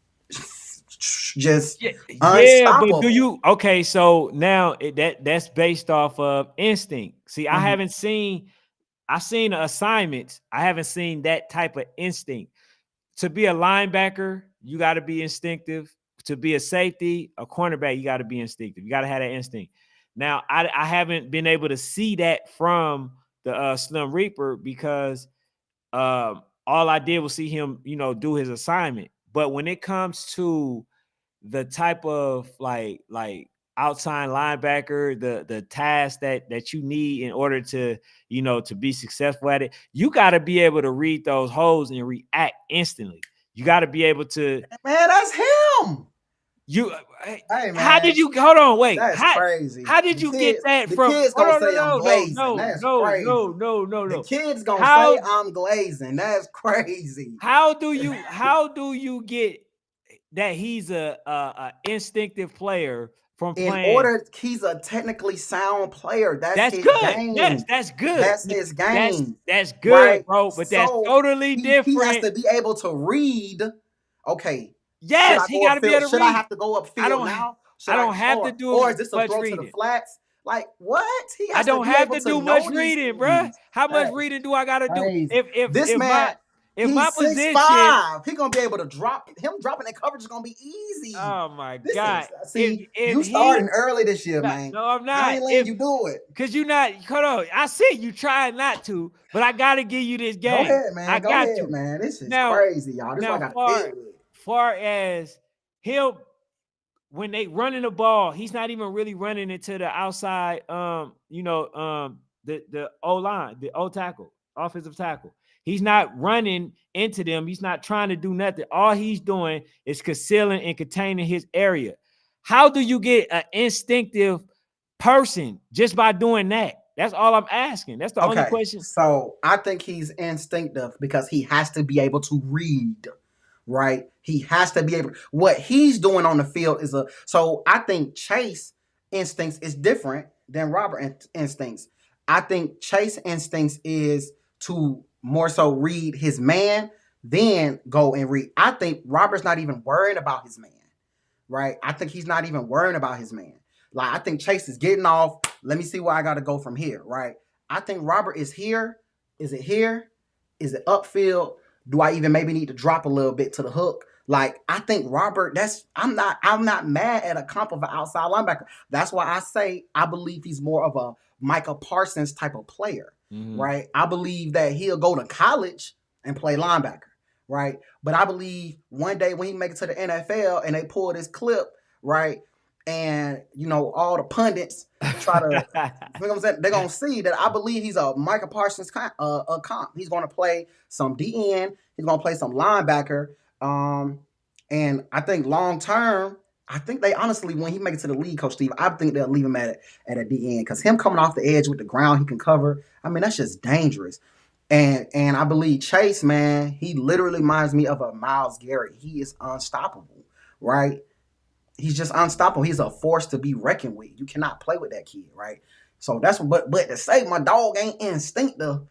Speaker 2: Just unstoppable.
Speaker 1: But do you okay? So now that's based off of instinct. See, I haven't seen. I've seen assignments. I haven't seen that type of instinct. To be a linebacker, you got to be instinctive. To be a safety, a cornerback, you got to be instinctive. You got to have that instinct. Now, I haven't been able to see that from the Slim Reaper because all I did was see him, do his assignment. But when it comes to the type of like outside linebacker, the task that you need in order to, to be successful at it, you got to be able to read those holes and react instantly. You got to be able to.
Speaker 2: Man, that's him.
Speaker 1: Hey, man. How did you hold on? Wait,
Speaker 2: that's crazy.
Speaker 1: How did you get that from?
Speaker 2: The kids gonna say I'm glazing. That's crazy.
Speaker 1: No.
Speaker 2: The kids gonna say I'm glazing. That's crazy.
Speaker 1: How do you get that he's a instinctive player from playing?
Speaker 2: He's a technically sound player. That's his
Speaker 1: good.
Speaker 2: game.
Speaker 1: That's good.
Speaker 2: That's his game.
Speaker 1: That's good, right? Bro. But that's totally different.
Speaker 2: He has to be able to read. Okay.
Speaker 1: Yes, he got to be able to read.
Speaker 2: Should I have to go upfield now?
Speaker 1: I don't have to do
Speaker 2: or is this a throw
Speaker 1: reading
Speaker 2: to the flats? Like what?
Speaker 1: I don't have to do much reading, bro. How much reading do I got to do? If my position,
Speaker 2: 6'5", he gonna be able to drop. Him dropping that coverage is gonna be easy.
Speaker 1: Oh my God!
Speaker 2: You starting early this year, man.
Speaker 1: No, I'm not.
Speaker 2: I ain't letting you do it
Speaker 1: because you're not. Hold on, I see you trying not to, but I gotta give you this game.
Speaker 2: Go ahead, man. Go ahead, man. This is crazy, y'all. This is what I gotta deal with.
Speaker 1: Far as him, when they running the ball, he's not even really running into the outside. The O line, the O tackle, offensive tackle. He's not running into them. He's not trying to do nothing. All he's doing is concealing and containing his area. How do you get an instinctive person just by doing that? That's all I'm asking. That's the only
Speaker 2: Okay,
Speaker 1: question.
Speaker 2: so I think he's instinctive because he has to be able to read, right? He has to be able. What he's doing on the field is a. So I think Chase instincts is different than Robert instincts. I think Chase instincts is to more so read his man, then go and read. I think Robert's not even worried about his man, right? I think he's not even worrying about his man. Like I think Chase is getting off. Let me see where I got to go from here, right? I think Robert is here. Is it here? Is it upfield? Do I even maybe need to drop a little bit to the hook? Like I think Robert, I'm not mad at a comp of an outside linebacker. That's why I say I believe he's more of a Micah Parsons type of player, right? I believe that he'll go to college and play linebacker, right? But I believe one day when he makes it to the NFL and they pull this clip, right? And all the pundits try to, you know what I'm saying? They're gonna see that I believe he's a Micah Parsons comp. He's gonna play some DN. He's gonna play some linebacker. And I think long term, I think they honestly, when he makes it to the league, Coach Steve, I think they'll leave him at a DN because him coming off the edge with the ground, he can cover. I mean, that's just dangerous. And I believe Chase, man, he literally reminds me of a Myles Garrett. He is unstoppable, right? He's just unstoppable. He's a force to be reckoned with. You cannot play with that kid, right? So that's what. But to say my dog ain't instinctive,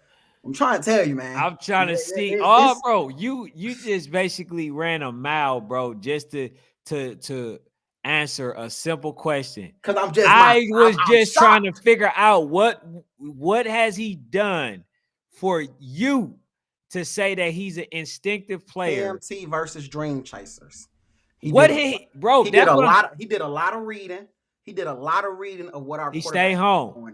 Speaker 2: I'm trying to tell you, man.
Speaker 1: I'm trying to see. Bro, you just basically ran a mile, bro, just to answer a simple question.
Speaker 2: Because I'm just.
Speaker 1: I was just trying to figure out what has he done for you to say that he's an instinctive player.
Speaker 2: KMT versus Dream Chasers.
Speaker 1: He did a
Speaker 2: lot of reading. He did a lot of reading of what our
Speaker 1: he stayed home.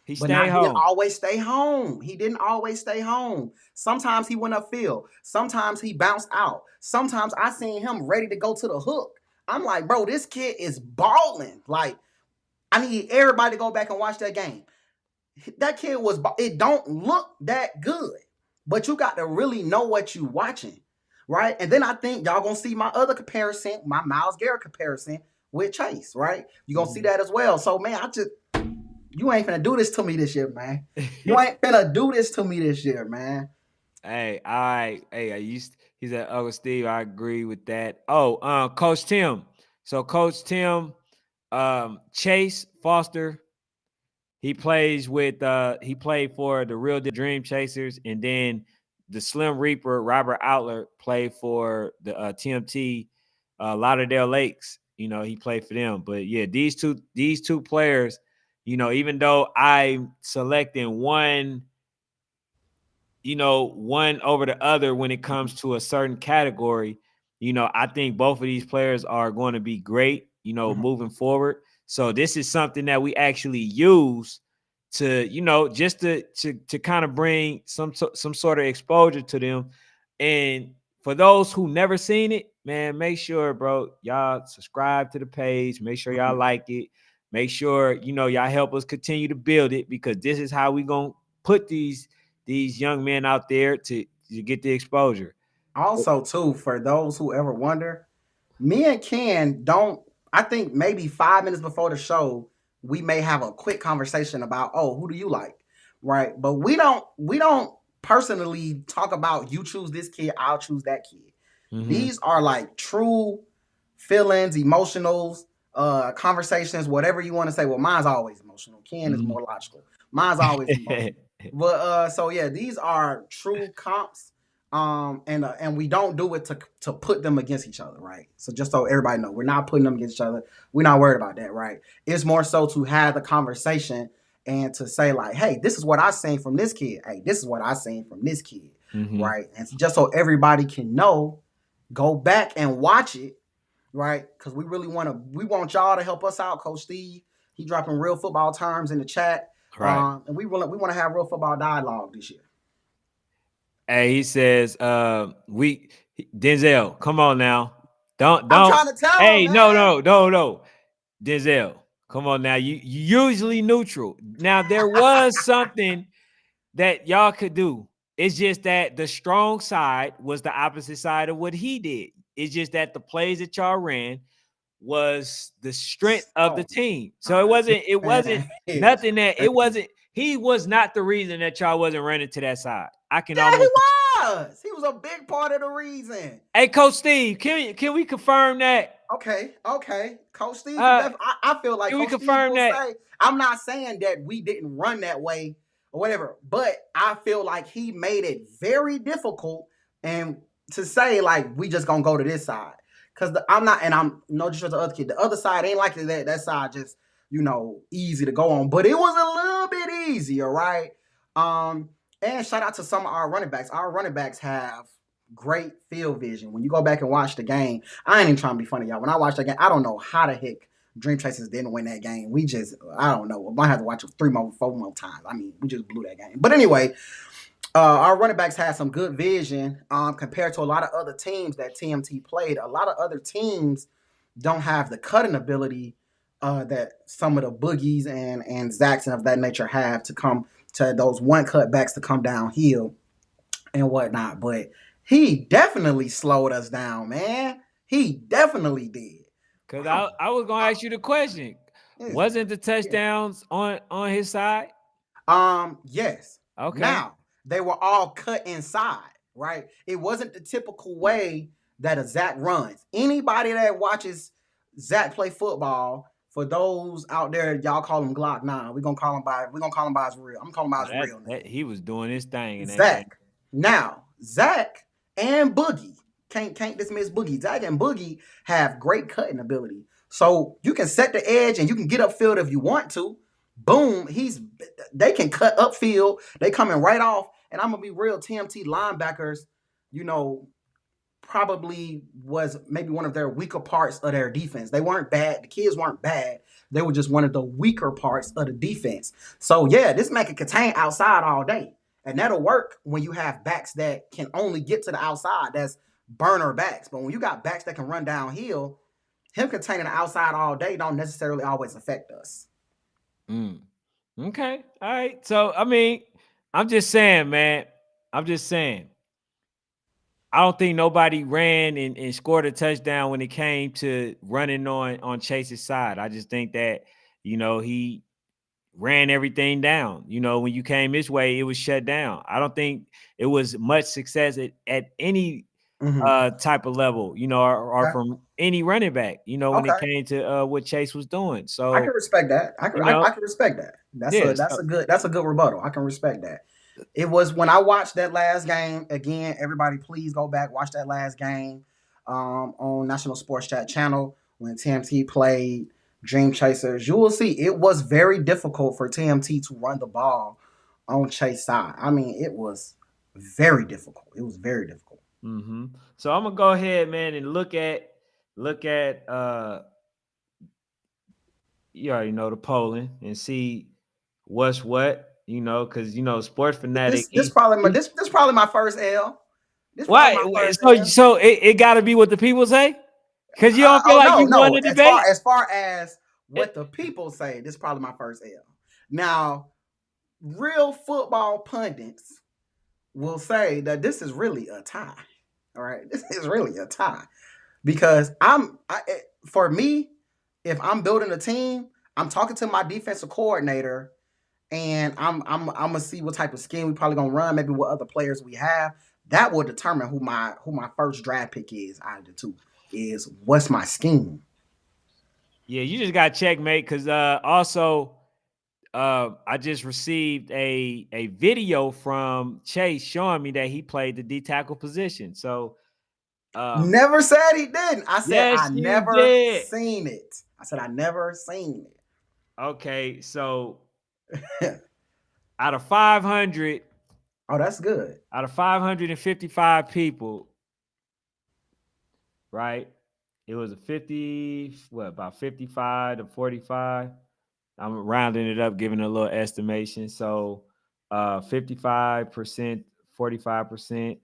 Speaker 1: He stayed home.
Speaker 2: He didn't always stay home. He didn't always stay home. Sometimes he went upfield. Sometimes he bounced out. Sometimes I seen him ready to go to the hook. I'm like, bro, this kid is balling. Like, I need everybody to go back and watch that game. That kid was. It don't look that good, but you got to really know what you watching. Right. And then I think y'all gonna see my other comparison, my Myles Garrett comparison with Chase, right? You're gonna see that as well. So man, you ain't finna do this to me this year, man. You ain't finna do this to me this year, man.
Speaker 1: Hey, he said, "Oh, Steve, I agree with that." Oh, Coach Tim. So Coach Tim, Chase Foster, he played for the Real Dream Chasers, and then the Slim Reaper, Robert Outler, played for the TMT Lauderdale Lakes. He played for them. But yeah, these two players, even though I'm selecting one over the other when it comes to a certain category, I think both of these players are going to be great, moving forward. So this is something that we actually use to, just to kind of bring some sort of exposure to them. And for those who never seen it, man, make sure, bro, y'all subscribe to the page. Make sure y'all like it. Make sure, y'all help us continue to build it, because this is how we going to put these young men out there to get the exposure.
Speaker 2: Also, too, for those who ever wonder, me and Ken I think maybe 5 minutes before the show, we may have a quick conversation about, who do you like? Right. But we don't personally talk about you choose this kid, I'll choose that kid. Mm-hmm. These are like true feelings, emotionals, conversations, whatever you want to say. Well, mine's always emotional. Ken is more logical. Mine's always emotional. But so yeah, these are true comps. And we don't do it to put them against each other, right? So just so everybody know, we're not putting them against each other. We're not worried about that, right? It's more so to have the conversation and to say like, hey, this is what I seen from this kid. Hey, this is what I seen from this kid, right? And just so everybody can know, go back and watch it, right? Because we want y'all to help us out. Coach Steve, he dropping real football terms in the chat, right? And we want to have real football dialogue this year.
Speaker 1: Hey, he says, Denzel, come on now. Don't.
Speaker 2: I'm trying to tell him,
Speaker 1: no. Denzel, come on now. You usually neutral. Now, there was something that y'all could do. It's just that the strong side was the opposite side of what he did. It's just that the plays that y'all ran was the strength of the team. So it wasn't nothing that it wasn't. He was not the reason that y'all wasn't running to that side. I can
Speaker 2: Yeah,
Speaker 1: almost.
Speaker 2: he was a big part of the reason.
Speaker 1: Hey, Coach Steve, can we confirm that?
Speaker 2: Okay. Coach Steve can definitely. I feel like
Speaker 1: Can we
Speaker 2: Coach Steve
Speaker 1: confirm
Speaker 2: will
Speaker 1: that?
Speaker 2: say, I'm not saying that we didn't run that way or whatever, but I feel like he made it very difficult and to say like we just gonna go to this side. Cause I'm not, and I'm no disrespect to the other kid. The other side ain't like that. That side just, easy to go on. But it was a little bit easier, right? And shout out to some of our running backs. Our running backs have great field vision. When you go back and watch the game, I ain't even trying to be funny, y'all. When I watch that game, I don't know how the heck Dream Chasers didn't win that game. I don't know. I might have to watch it 4 more times. I mean, we just blew that game. But anyway, our running backs had some good vision compared to a lot of other teams that TMT played. A lot of other teams don't have the cutting ability that some of the Boogies and Zacks and of that nature have to come to those one cut backs to come downhill and whatnot. But he definitely slowed us down, man. He definitely did.
Speaker 1: Because I was gonna ask you the question. Wasn't the touchdowns on his side?
Speaker 2: Yes.
Speaker 1: Okay.
Speaker 2: Now they were all cut inside, right? It wasn't the typical way that a Zach runs. Anybody that watches Zach play football, for those out there, y'all call him Glock 9. We're gonna call him by his real. I'm calling him by his real name.
Speaker 1: He was doing his thing in
Speaker 2: Zach.
Speaker 1: that game.
Speaker 2: Now, Zach and Boogie can't dismiss Boogie. Zach and Boogie have great cutting ability. So you can set the edge and you can get upfield if you want to. Boom, they can cut upfield. They coming right off. And I'm gonna be real, TMT linebackers, probably was maybe one of their weaker parts of their defense. They weren't bad. The kids weren't bad. They were just one of the weaker parts of the defense. So yeah, this man can contain outside all day. And that'll work when you have backs that can only get to the outside. That's burner backs. But when you got backs that can run downhill, him containing the outside all day don't necessarily always affect us.
Speaker 1: Okay. All right. So, I mean, I'm just saying, man. I'm just saying. I don't think nobody ran and scored a touchdown when it came to running on Chase's side. I just think that, he ran everything down. When you came this way, it was shut down. I don't think it was much success at any type of level, or from any running back, when it came to what Chase was doing. So
Speaker 2: I can respect that. I can respect that. That's a good rebuttal. I can respect that. It was when I watched that last game again. Everybody, please go back watch that last game on National Sports Chat channel when TMT played Dream Chasers. You will see it was very difficult for TMT to run the ball on Chase side. I mean, it was very difficult. It was very difficult.
Speaker 1: Mm-hmm. So I'm gonna go ahead, man, and look at you already know the polling and see what's what, because Sports Fanatic.
Speaker 2: This probably my first L.
Speaker 1: Why? So it got to be what the people say, because you don't feel like you won the debate.
Speaker 2: As far as what the people say, this is probably my first L. Now, real football pundits will say that this is really a tie. All right, this is really a tie because for me, if I'm building a team, I'm talking to my defensive coordinator, and I'm gonna see what type of scheme we probably gonna run, maybe what other players we have. That will determine who my first draft pick is out of the two. Is what's my scheme?
Speaker 1: Yeah, you just got checkmate because also I just received a video from Chase showing me that he played the D tackle position. So
Speaker 2: never said he didn't. I said
Speaker 1: yes,
Speaker 2: I never seen it. I said I never seen it.
Speaker 1: Okay, so out of 500,
Speaker 2: oh, that's good.
Speaker 1: Out of 555 people, right? It was about 55 to 45. I'm rounding it up, giving a little estimation. So 55%, 45%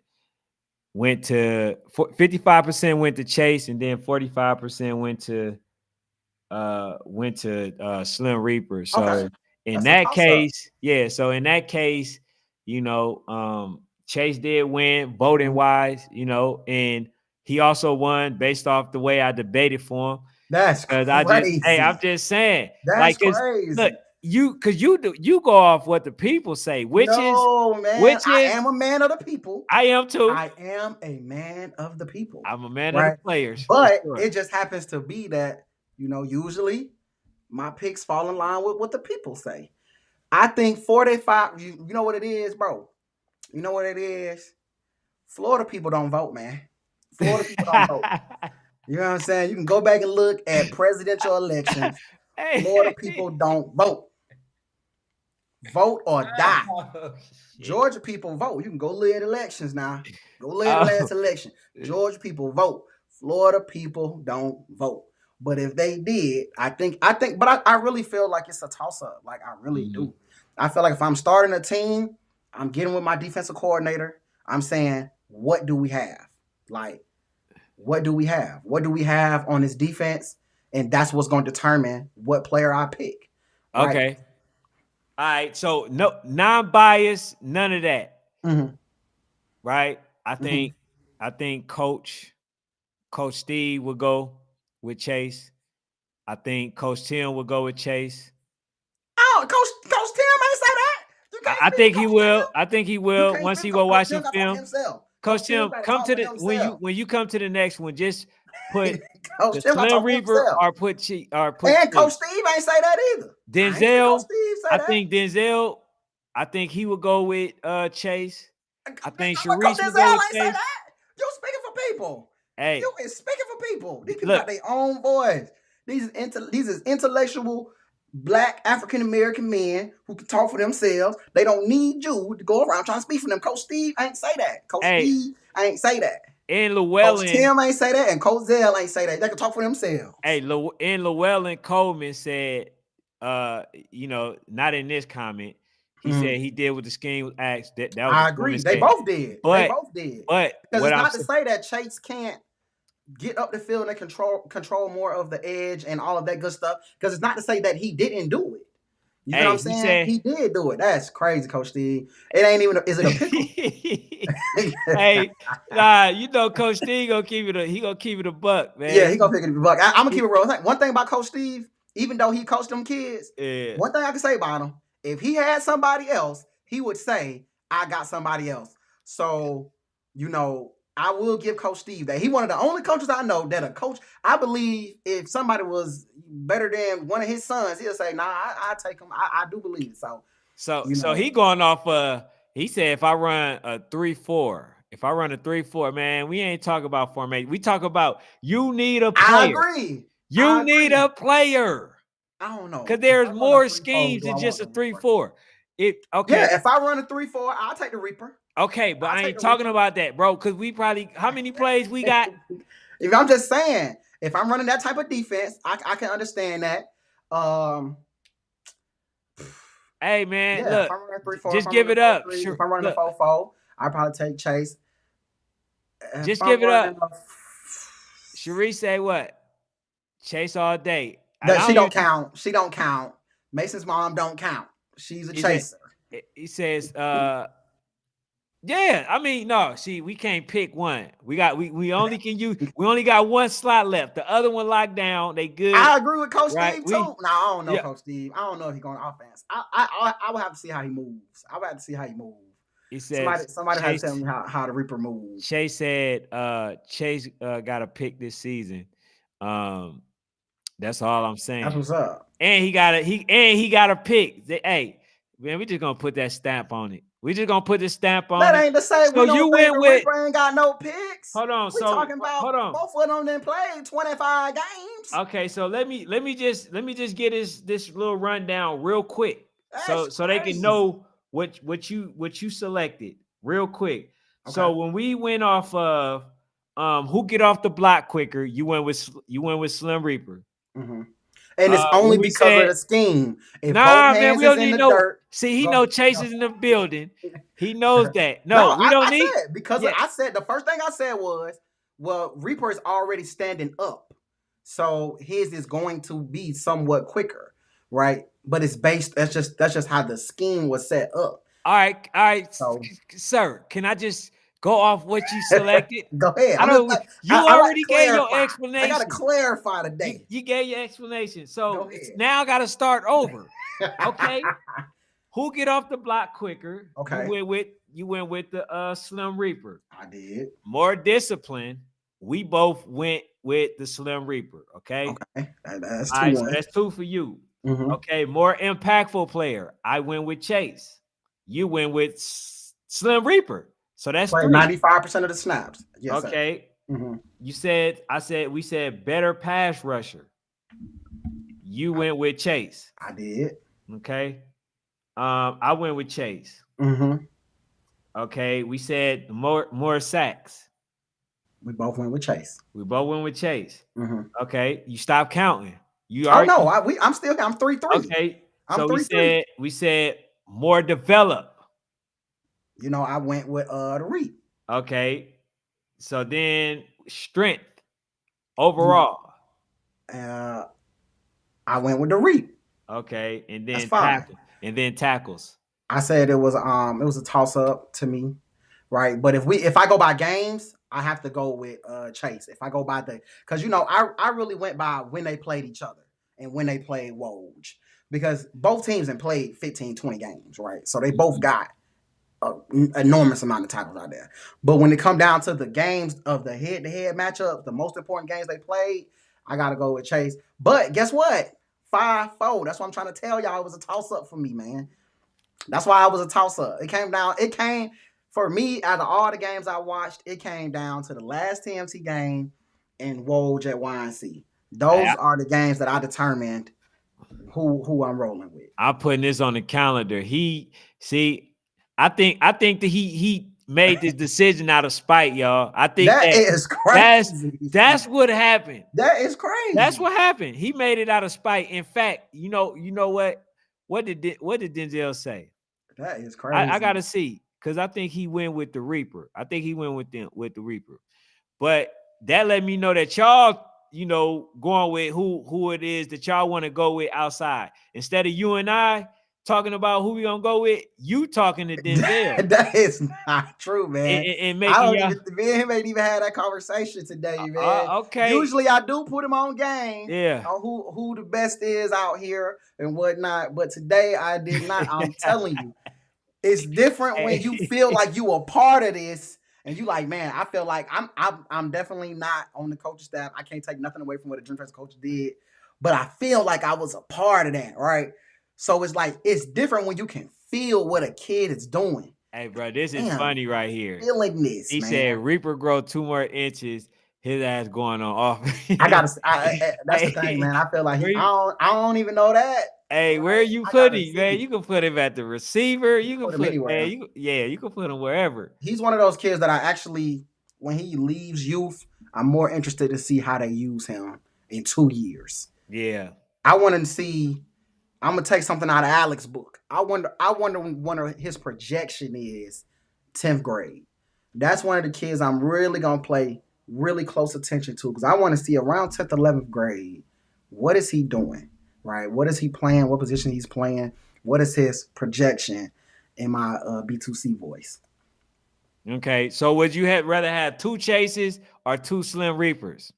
Speaker 1: went to 55% went to Chase, and then 45% went to Slim Reaper. So in that case, Chase did win voting wise, and he also won based off the way I debated for him.
Speaker 2: That's crazy.
Speaker 1: I'm just saying.
Speaker 2: That's crazy.
Speaker 1: Look, you go off what the people say,
Speaker 2: No, man.
Speaker 1: which
Speaker 2: I
Speaker 1: is
Speaker 2: am a man of the people.
Speaker 1: I am too.
Speaker 2: I am a man of the people.
Speaker 1: I'm a man of the
Speaker 2: Right.
Speaker 1: players. For
Speaker 2: But
Speaker 1: sure.
Speaker 2: it just happens to be that, usually my picks fall in line with what the people say. I think 45, you know what it is, bro? You know what it is? Florida people don't vote, man. Florida people don't vote. You know what I'm saying? You can go back and look at presidential elections. Florida people don't vote. Vote or die.
Speaker 1: Oh,
Speaker 2: Georgia people vote. You can go look at elections now. Go look at the last election. Georgia people vote. Florida people don't vote. But if they did, but I really feel like it's a toss up. Like I really do. I feel like if I'm starting a team, I'm getting with my defensive coordinator. I'm saying, what do we have? Like, what do we have? What do we have on this defense? And that's what's going to determine what player I pick. Right?
Speaker 1: Okay. All right. So no non-biased, none of that.
Speaker 2: Mm-hmm.
Speaker 1: Right? I think Coach Steve will go with Chase. I think Coach Tim will go with Chase.
Speaker 2: Oh, Coach Tim ain't say that.
Speaker 1: I think he will. I think he will once he go watch some
Speaker 2: Tim
Speaker 1: film. Coach Tim, come to the when you come to the next one, just put the Slim Reaper or put
Speaker 2: and Coach Steve ain't say that either.
Speaker 1: Denzel. I think he will go with Chase. I think Sharice will go with Chase.
Speaker 2: You speaking for people.
Speaker 1: Hey,
Speaker 2: you is speaking for people. These people got their own voice. These is intellectual Black African American men who can talk for themselves. They don't need you to go around trying to speak for them. Coach Steve ain't say that. Steve ain't say that.
Speaker 1: And Llewellyn,
Speaker 2: Coach Tim ain't say that, and Coach Zell ain't say that. They can talk for themselves.
Speaker 1: Hey, and Llewellyn Coleman said, not in this comment. He said he did what the scheme was asked. That was
Speaker 2: I agree. They both did. But because it's not to say that Chase can't get up the field and control more of the edge and all of that good stuff. Because it's not to say that he didn't do it. You know what I'm saying? He did do it. That's crazy, Coach Steve. It ain't even. Is it a pickle?
Speaker 1: Hey, Coach Steve gonna keep it a buck, man.
Speaker 2: Yeah, he gonna pick it a buck. I'm gonna keep it real. One thing about Coach Steve, even though he coached them kids, one thing I can say about him, if he had somebody else, he would say, "I got somebody else." So, I will give Coach Steve that. He one of the only coaches I know that a coach. I believe if somebody was better than one of his sons, he'll say, "Nah, I take him." I do believe it.
Speaker 1: So he going off. He said, if I run a 3-4, man, we ain't talking about formation. We talk about you need a player.
Speaker 2: I agree.
Speaker 1: You need a player.
Speaker 2: I don't know.
Speaker 1: Because there's more schemes than just a 3-4.
Speaker 2: Yeah, if I run a 3-4, I'll take the Reaper.
Speaker 1: Okay, but I ain't talking about that, bro. Because we probably how many plays we got?
Speaker 2: If I'm just saying, if I'm running that type of defense, I can understand that.
Speaker 1: Hey man,
Speaker 2: look, if I'm running 3-4,
Speaker 1: just give it up.
Speaker 2: If I'm running a 4-4, I'd probably take Chase.
Speaker 1: Just give it up. Sharice say what? Chase all day.
Speaker 2: She don't count. She don't count. Mason's mom don't count. She's a chaser.
Speaker 1: He says, yeah, I mean, no, see, we can't pick one. We only can use, we only got one slot left. The other one locked down. They good.
Speaker 2: I agree with Coach Steve too. No, I don't know Coach Steve. I don't know if he's going to offense. I will have to see how he moves. I will have to see how he moves.
Speaker 1: He said
Speaker 2: somebody has to tell me how the Reaper moves.
Speaker 1: Chase said Chase got a pick this season. That's all I'm saying.
Speaker 2: That's what's up.
Speaker 1: And he got a pick. Hey, man, we just gonna put that stamp on it. We just gonna put the stamp on
Speaker 2: that
Speaker 1: it.
Speaker 2: Ain't the same.
Speaker 1: So you went with
Speaker 2: Reaper ain't got no picks.
Speaker 1: Hold on.
Speaker 2: We talking about both of them didn't play 25 games.
Speaker 1: Okay, so let me just get this little rundown real quick. So they can know what you selected real quick. Okay. So when we went off of who get off the block quicker, you went with Slim Reaper.
Speaker 2: Mm-hmm. And it's only because of the scheme. If
Speaker 1: man, we don't need no dirt. See, he knows Chase is in the building. He knows that. No, we don't need
Speaker 2: because I said the first thing I said was, well, Reaper is already standing up, so his is going to be somewhat quicker, right? But it's based. That's just how the scheme was set up.
Speaker 1: All right. So, sir, can I just go off what you selected.
Speaker 2: Go ahead.
Speaker 1: I don't. You
Speaker 2: I like
Speaker 1: already gave your
Speaker 2: clarify.
Speaker 1: explanation.
Speaker 2: I gotta clarify today.
Speaker 1: You gave your explanation. So
Speaker 2: Go ahead.
Speaker 1: now I got to start over. Okay. Who get off the block quicker?
Speaker 2: Okay.
Speaker 1: You went with the Slim Reaper.
Speaker 2: I did.
Speaker 1: More discipline. We both went with the Slim Reaper. Okay.
Speaker 2: Okay. That's 2-1.
Speaker 1: All right, so that's 2 for you.
Speaker 2: Mhm.
Speaker 1: Okay. More impactful player. I went with Chase. You went with Slim Reaper. So that's 3.
Speaker 2: 95% of the snaps. Yes,
Speaker 1: okay.
Speaker 2: Mhm.
Speaker 1: We said better pass rusher. You went with Chase.
Speaker 2: I did.
Speaker 1: Okay. I went with Chase.
Speaker 2: Mhm.
Speaker 1: Okay. We said more sacks.
Speaker 2: We both went with Chase. Mhm.
Speaker 1: Okay. You stopped counting.
Speaker 2: Oh no, I'm 3-3.
Speaker 1: Okay.
Speaker 2: I'm
Speaker 1: so
Speaker 2: 3-3.
Speaker 1: we said more develop.
Speaker 2: You know, I went with the Reap.
Speaker 1: Okay. So then strength overall.
Speaker 2: I went with the Reap.
Speaker 1: Okay. And then tackles.
Speaker 2: I said it was a toss up to me, right? But if I go by games, I have to go with Chase. If I go by because I really went by when they played each other and when they played Woj, because both teams have played 15, 20 games, right? So they both got an enormous amount of tackles out there. But when it come down to the games of the head-to-head matchup, the most important games they played, I got to go with Chase. But guess what? 5-4. That's what I'm trying to tell y'all. It was a toss-up for me, man. That's why it was a toss-up. It came for me, out of all the games I watched, it came down to the last TMT game and Woj at YNC. Those are the games that I determined who I'm rolling with.
Speaker 1: I'm putting this on the calendar. I think that he made this decision out of spite, y'all. I think
Speaker 2: that is crazy.
Speaker 1: That's what happened.
Speaker 2: That is crazy.
Speaker 1: That's what happened. He made it out of spite. In fact, you know what? What did Denzel say?
Speaker 2: That is crazy.
Speaker 1: I gotta see, because I think he went with the Reaper. I think he went with the Reaper. But that let me know that y'all, going with who it is that y'all want to go with outside. Instead of you and I talking about who we gonna go with, you talking to Denzel.
Speaker 2: That is not true, man.
Speaker 1: And
Speaker 2: me and him ain't even had that conversation today, man.
Speaker 1: Okay.
Speaker 2: Usually I do put him on game.
Speaker 1: Yeah.
Speaker 2: On who the best is out here and whatnot. But today I did not. I'm telling you, it's different when you feel like you a part of this. And you like, man, I feel like I'm definitely not on the coaching staff. I can't take nothing away from what the Dream Trace coach did, but I feel like I was a part of that, right? So it's like, it's different when you can feel what a kid is doing.
Speaker 1: Hey, bro, this is funny right here.
Speaker 2: Feeling this,
Speaker 1: he said Reaper grow 2 more inches. His ass going on off.
Speaker 2: That's the thing, man. I feel like I don't even know that.
Speaker 1: Hey, where you put him, man? You can put him at the receiver. You can put him
Speaker 2: anywhere.
Speaker 1: You can put him wherever.
Speaker 2: He's one of those kids that I actually, when he leaves youth, I'm more interested to see how they use him in 2 years.
Speaker 1: Yeah.
Speaker 2: I want to see. I'm gonna take something out of Alex's book. I wonder one of his projection is 10th grade. That's one of the kids I'm really gonna pay really close attention to, because I want to see around 10th, 11th grade, what is he doing? Right? What is he playing? What position he's playing? What is his projection in my B2C voice?
Speaker 1: Okay, so would you rather have 2 Chases or 2 Slim Reapers?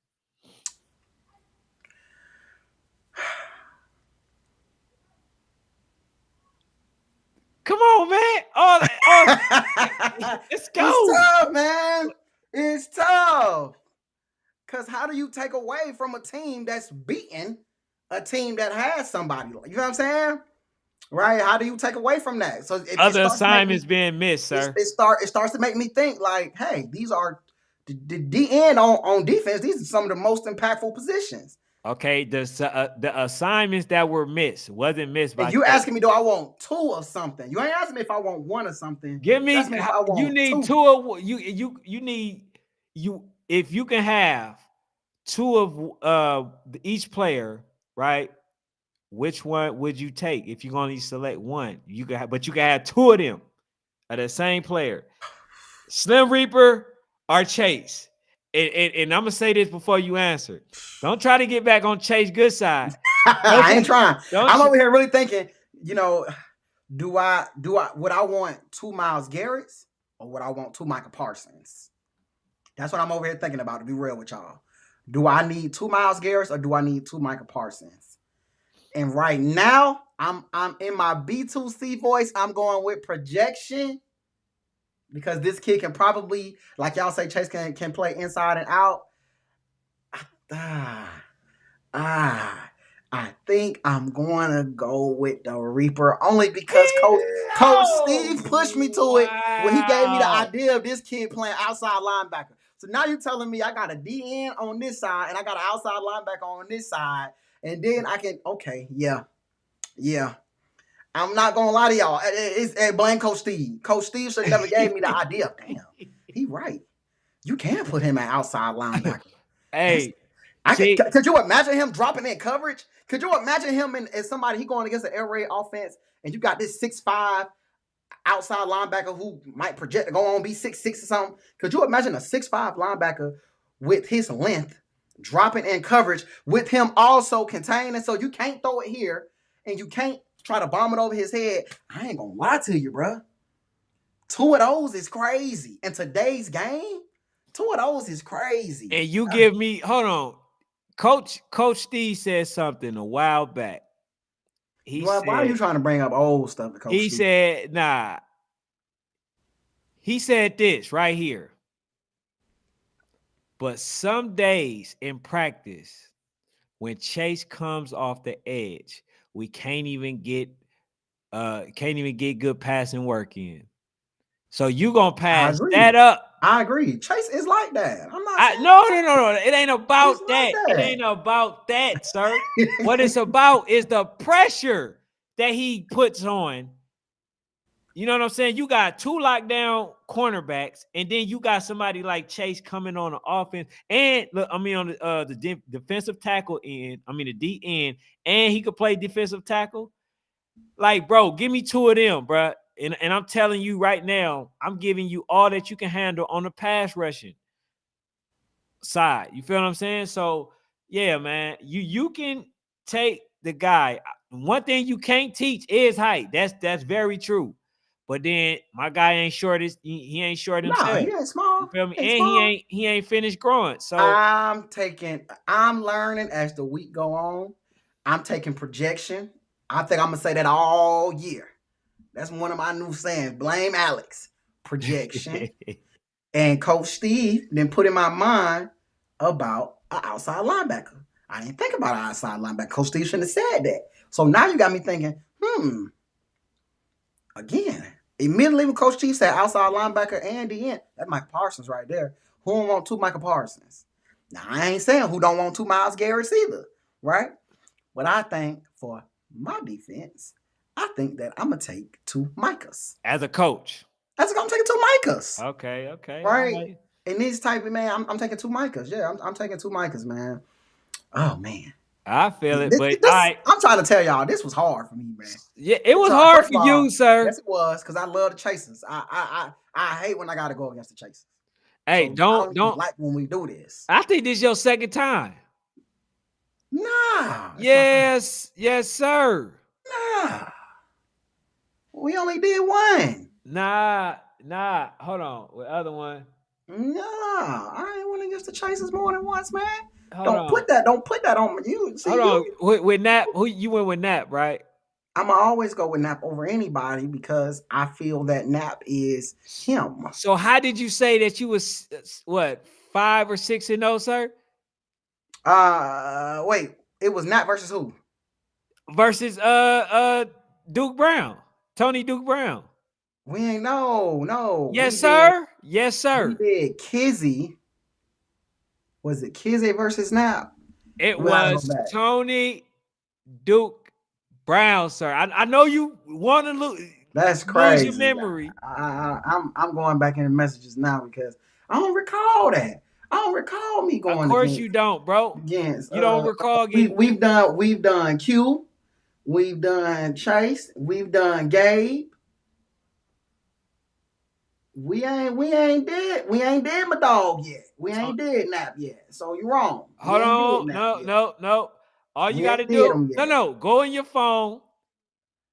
Speaker 1: Come on, man. Let's go.
Speaker 2: It's tough, man. It's tough. Because how do you take away from a team that's beating a team that has somebody? You know what I'm saying? Right? How do you take away from that? So
Speaker 1: other assignments being missed, sir.
Speaker 2: It starts to make me think like, hey, these are the end on defense. These are some of the most impactful positions.
Speaker 1: Okay, the assignments that were missed wasn't missed by.
Speaker 2: You asking me, do I want 2 of something? You ain't asking me if I want 1 or something.
Speaker 1: Give me. You need 2 of you need if you can have 2 of each player, right? Which one would you take if you're gonna select 1? You can have 2 of them of the same player, Slim Reaper or Chase. And I'm gonna say this before you answer. Don't try to get back on Chase good side.
Speaker 2: I ain't trying. I'm over here really thinking, would I want 2 Myles Garretts or would I want two Micah Parsons? That's what I'm over here thinking about, to be real with y'all. Do I need two Myles Garrett or do I need two Micah Parsons? And right now, I'm in my B2C voice. I'm going with projection because this kid can probably, like y'all say, Chase can play inside and out. I think I'm going to go with the Reaper only because Coach Steve pushed me to it when he gave me the idea of this kid playing outside linebacker. So now you're telling me I got a DN on this side and I got an outside linebacker on this side. And then I can, okay, yeah. I'm not going to lie to y'all. It's blame Coach Steve. Coach Steve should never gave me the idea. Damn, he right. You can put him at outside linebacker.
Speaker 1: Hey.
Speaker 2: Could you imagine him dropping in coverage? Could you imagine him as somebody he going against an air raid offense and you got this 6'5" outside linebacker who might project to go on be 6'6" or something? Could you imagine a 6'5" linebacker with his length dropping in coverage with him also containing so you can't throw it here and you can't try to bomb it over his head? I ain't gonna lie to you, bro. Two of those is crazy. In today's game, two of those is crazy.
Speaker 1: And you give me, hold on. Coach Steve said something a while back.
Speaker 2: Why are you trying to bring up old stuff to Coach Steve?
Speaker 1: Said, nah. He said this right here. But some days in practice, when Chase comes off the edge, we can't even get good passing work in. So you gonna pass that up.
Speaker 2: I agree. Chase is like that. I'm not.
Speaker 1: No. It ain't about that. It ain't about that, sir. What it's about is the pressure that he puts on. You know what I'm saying? You got two lockdown cornerbacks, and then you got somebody like Chase coming on the offense, and look, on the defensive tackle end. The D end, and he could play defensive tackle. Like, bro, give me two of them, bro. And I'm telling you right now, I'm giving you all that you can handle on the pass rushing side. You feel what I'm saying? So, yeah, man, you can take the guy. One thing you can't teach is height. That's very true. But then my guy ain't short. He ain't short himself.
Speaker 2: No, he ain't small.
Speaker 1: You feel me? And he ain't finished growing. So
Speaker 2: I'm learning as the week go on. I'm taking projection. I think I'm gonna say that all year. That's one of my new sayings. Blame Alex. Projection. And Coach Steve then put in my mind about an outside linebacker. I didn't think about an outside linebacker. Coach Steve shouldn't have said that. So now you got me thinking, again, immediately when Coach Steve said outside linebacker and DN, that's Micah Parsons right there. Who don't want two Micah Parsons? Now, I ain't saying who don't want two Myles Garrett either, right? But I think for my defense, I think that I'm going to take two Micahs.
Speaker 1: As a coach?
Speaker 2: I'm taking two Micahs.
Speaker 1: Okay.
Speaker 2: Right? In this type of, man, I'm taking two Micahs. Yeah, I'm taking two Micahs, man. Oh, man.
Speaker 1: I feel it,
Speaker 2: I'm trying to tell y'all, this was hard for me, man.
Speaker 1: Yeah, it was hard for you, sir.
Speaker 2: Yes, it was, because I love the Chasers. I hate when I got to go against the Chasers.
Speaker 1: Hey,
Speaker 2: so don't like when we do this.
Speaker 1: I think this is your second time.
Speaker 2: Nah.
Speaker 1: Yes, sir.
Speaker 2: Nah. We only did one.
Speaker 1: Nah. Hold on. What other one?
Speaker 2: Nah. I ain't went against the Chasers more than once, man.
Speaker 1: Don't
Speaker 2: put that on you. See,
Speaker 1: hold on. With Nap, who you went with Nap, right?
Speaker 2: I'm going to always go with Nap over anybody because I feel that Nap is him.
Speaker 1: So how did you say that you was, 5 or 6-0, sir?
Speaker 2: Wait. It was Nap versus who?
Speaker 1: Versus Duke Brown. Tony Duke Brown.
Speaker 2: We ain't no.
Speaker 1: Yes, sir. Yes, sir.
Speaker 2: We did Kizzy. Was it Kizzy versus Nap?
Speaker 1: It was Tony Duke Brown, sir. I know you want to lose.
Speaker 2: That's crazy.
Speaker 1: Lose your memory.
Speaker 2: I'm going back in the messages now because I don't recall that. I don't recall me going.
Speaker 1: Of course you don't, bro.
Speaker 2: Against,
Speaker 1: you don't recall.
Speaker 2: We've done Q. We've done Chase. We've done Gabe. We ain't dead. We ain't dead my dog yet. We ain't dead Nap yet. So you're wrong.
Speaker 1: Hold on. No. All you got to do. No. Go in your phone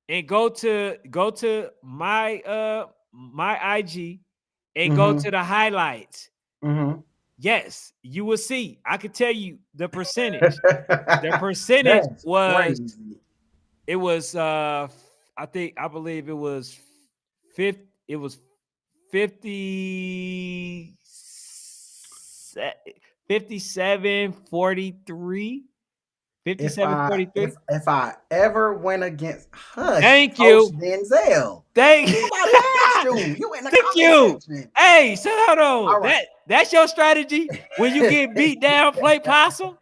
Speaker 1: and go to my my IG and go to the highlights,
Speaker 2: Mm-hmm.
Speaker 1: yes, you will see. I could tell you the percentage. The percentage
Speaker 2: That's
Speaker 1: was
Speaker 2: crazy.
Speaker 1: it was I believe it was 50, it was 50 57 43
Speaker 2: If
Speaker 1: 57
Speaker 2: I
Speaker 1: 43.
Speaker 2: if I ever went against Hush,
Speaker 1: Thank
Speaker 2: Coach
Speaker 1: you.
Speaker 2: Denzel,
Speaker 1: Thank
Speaker 2: nobody asked you. You in the
Speaker 1: Thank
Speaker 2: comment
Speaker 1: you.
Speaker 2: section.
Speaker 1: Hey, so hold on.
Speaker 2: All right.
Speaker 1: That's your strategy when you get beat down, play possum?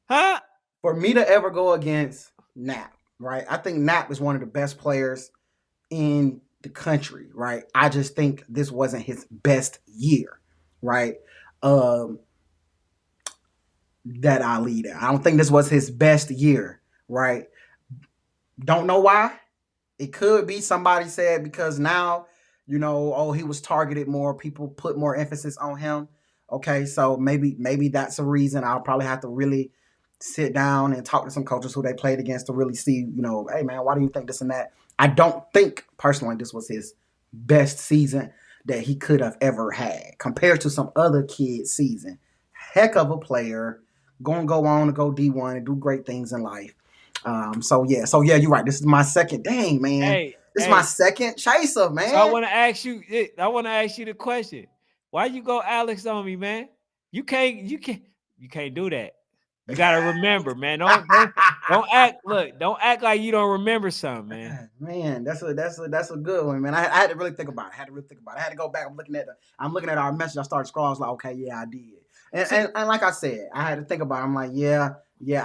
Speaker 1: Huh?
Speaker 2: For me to ever go against Nap, right? I think Nap is one of the best players in the country, right? I just think this wasn't his best year, right? Um, that I lead. I don't think this was his best year, right? Don't know why. It could be somebody said because now, oh, he was targeted more. People put more emphasis on him. Okay, so maybe that's a reason. I'll probably have to really sit down and talk to some coaches who they played against to really see, hey man, why do you think this and that? I don't think personally this was his best season that he could have ever had compared to some other kids' season. Heck of a player, gonna go on to go D1 and do great things in life. So yeah, you're right. This is my second. Dang, man, this is my
Speaker 1: Hey.
Speaker 2: second chaser,
Speaker 1: So I
Speaker 2: man.
Speaker 1: want to ask you. I want to ask you the question. Why you go Alex on me, man? You can't do that. You gotta remember, man. Don't act. Look, don't act like you don't remember something, man.
Speaker 2: Man, that's a good one, man. I had to really think about it. I had to go back. I'm looking at our message. I started scrolling. I was like, okay, yeah, I did. And,
Speaker 1: See,
Speaker 2: and like I said, I had to think about it. I'm like, yeah.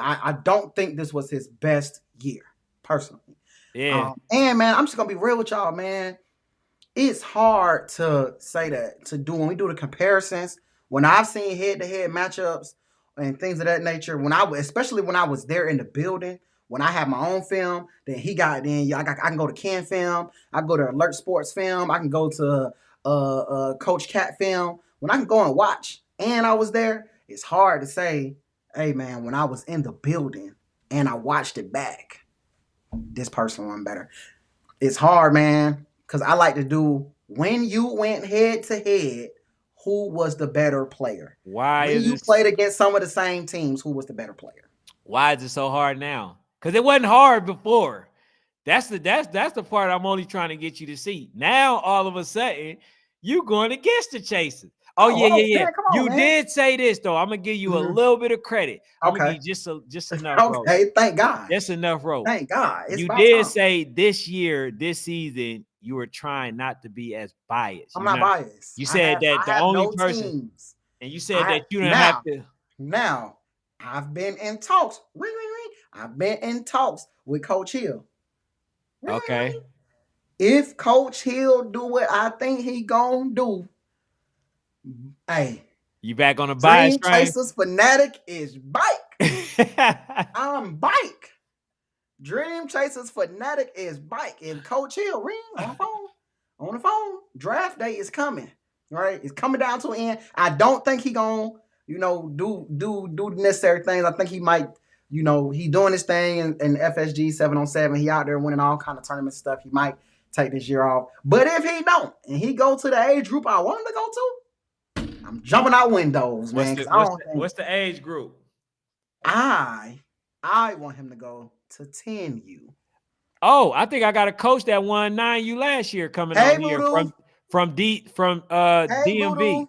Speaker 2: I don't think this was his best year, personally.
Speaker 1: yeah.
Speaker 2: And man, I'm just gonna be real with y'all, man. It's hard to say that to do when we do the comparisons. When I've seen head-to-head matchups and things of that nature, especially when I was there in the building, when I had my own film, then I can go to Ken Film, I can go to Alert Sports Film, I can go to Coach Cat Film. When I can go and watch, and I was there, it's hard to say, hey man, when I was in the building and I watched it back, this person won better. It's hard, man, because I like to do when you went head to head, who was the better player?
Speaker 1: Why
Speaker 2: When
Speaker 1: is
Speaker 2: you
Speaker 1: this?
Speaker 2: played against some of the same teams, who was the better player?
Speaker 1: Why is it so hard now? Because it wasn't hard before. That's the part I'm only trying to get you to see. Now all of a sudden you going against the Chasers. Oh
Speaker 2: Oh,
Speaker 1: yeah.
Speaker 2: okay, come on,
Speaker 1: You
Speaker 2: man.
Speaker 1: did say this though. I'm gonna give you a little bit of credit. I'm gonna
Speaker 2: Okay.
Speaker 1: give you just enough rope.
Speaker 2: Okay, thank God.
Speaker 1: Just enough rope.
Speaker 2: Thank God. It's
Speaker 1: You
Speaker 2: about
Speaker 1: did
Speaker 2: time.
Speaker 1: say this season, you were trying not to be as biased.
Speaker 2: I'm not biased.
Speaker 1: You said that
Speaker 2: I
Speaker 1: the
Speaker 2: have
Speaker 1: only
Speaker 2: no
Speaker 1: person,
Speaker 2: teams.
Speaker 1: and you said that you didn't have to.
Speaker 2: Now, I've been in talks. Ring, ring, ring. I've been in talks with Coach Hill. Ring,
Speaker 1: Okay.
Speaker 2: ring, ring. If Coach Hill do what I think he gonna do, hey,
Speaker 1: You back on the bias
Speaker 2: Dream
Speaker 1: train?
Speaker 2: Chasers fanatic is bike. I'm bike. Dream Chasers fanatic is bike. If Coach Hill ring on the phone, draft day is coming. Right, it's coming down to an end. I don't think he gonna, do the necessary things. I think he might, he doing his thing in FSG 7-on-7. He out there winning all kind of tournament stuff. He might take this year off. But if he don't, and he go to the age group I want him to go to, I'm jumping out windows, man.
Speaker 1: What's the age group?
Speaker 2: I want him to go to 10U.
Speaker 1: Oh, I think I got a coach that won 9U last year coming on here from DMV.
Speaker 2: Voodoo.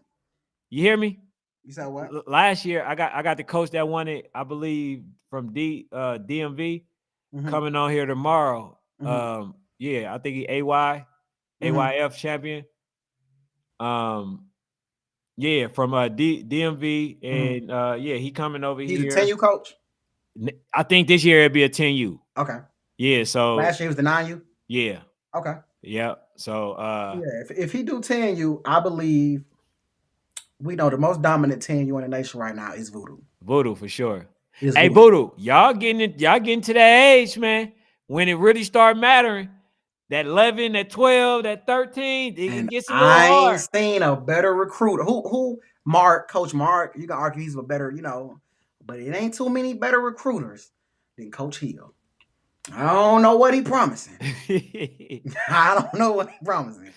Speaker 1: You hear me?
Speaker 2: You said what?
Speaker 1: Last year I got the coach that won it, I believe, from DMV coming on here tomorrow. Yeah, I think he AYF champion. Yeah, from DMV, and yeah, he coming over here.
Speaker 2: He's a 10U coach.
Speaker 1: I think this year it'll be a 10U.
Speaker 2: Okay.
Speaker 1: Yeah. So
Speaker 2: last year was the 9U.
Speaker 1: Yeah.
Speaker 2: Okay.
Speaker 1: Yeah. So
Speaker 2: yeah, if he do 10U, I believe we know the most dominant 10U in the nation right now is Voodoo.
Speaker 1: Voodoo for sure. Hey, Voodoo, y'all getting to that age, man, when it really start mattering. That 11, that 12, that 13, it gets a little hard.
Speaker 2: I ain't seen a better recruiter. Who Coach Mark, you can argue he's a better, but it ain't too many better recruiters than Coach Hill. I don't know what he promising. I don't know what he promising.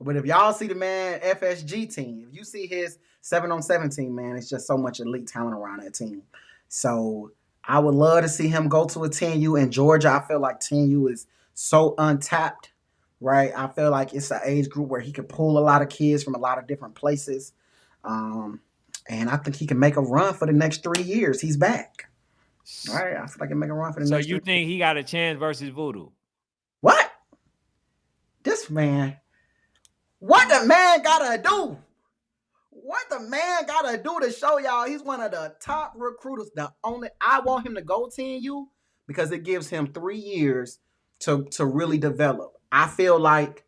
Speaker 2: But if y'all see the man FSG team, if you see his 7-on-7 team, man, it's just so much elite talent around that team. So I would love to see him go to a 10U in Georgia. I feel like 10U is so untapped, right? I feel like it's an age group where he could pull a lot of kids from a lot of different places. And I think he can make a run for the next 3 years. He's back. All right. I feel like he can make a run for the
Speaker 1: So
Speaker 2: next
Speaker 1: you
Speaker 2: 3
Speaker 1: think he got a chance versus Voodoo?
Speaker 2: What? This man. What the man gotta do? What the man gotta do to show y'all he's one of the top recruiters? I want him to go 10U because it gives him 3 years to really develop. I feel like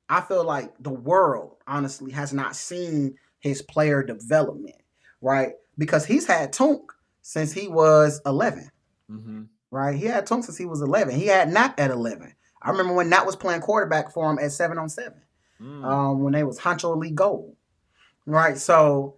Speaker 2: the world honestly has not seen his player development, right? Because he's had Tunk since he was 11.
Speaker 1: Mm-hmm.
Speaker 2: Right? He had Tunk since he was 11. He had Nap at 11. I remember when Nap was playing quarterback for him at 7-on-7. When they was Honcho Elite Gold. Right? So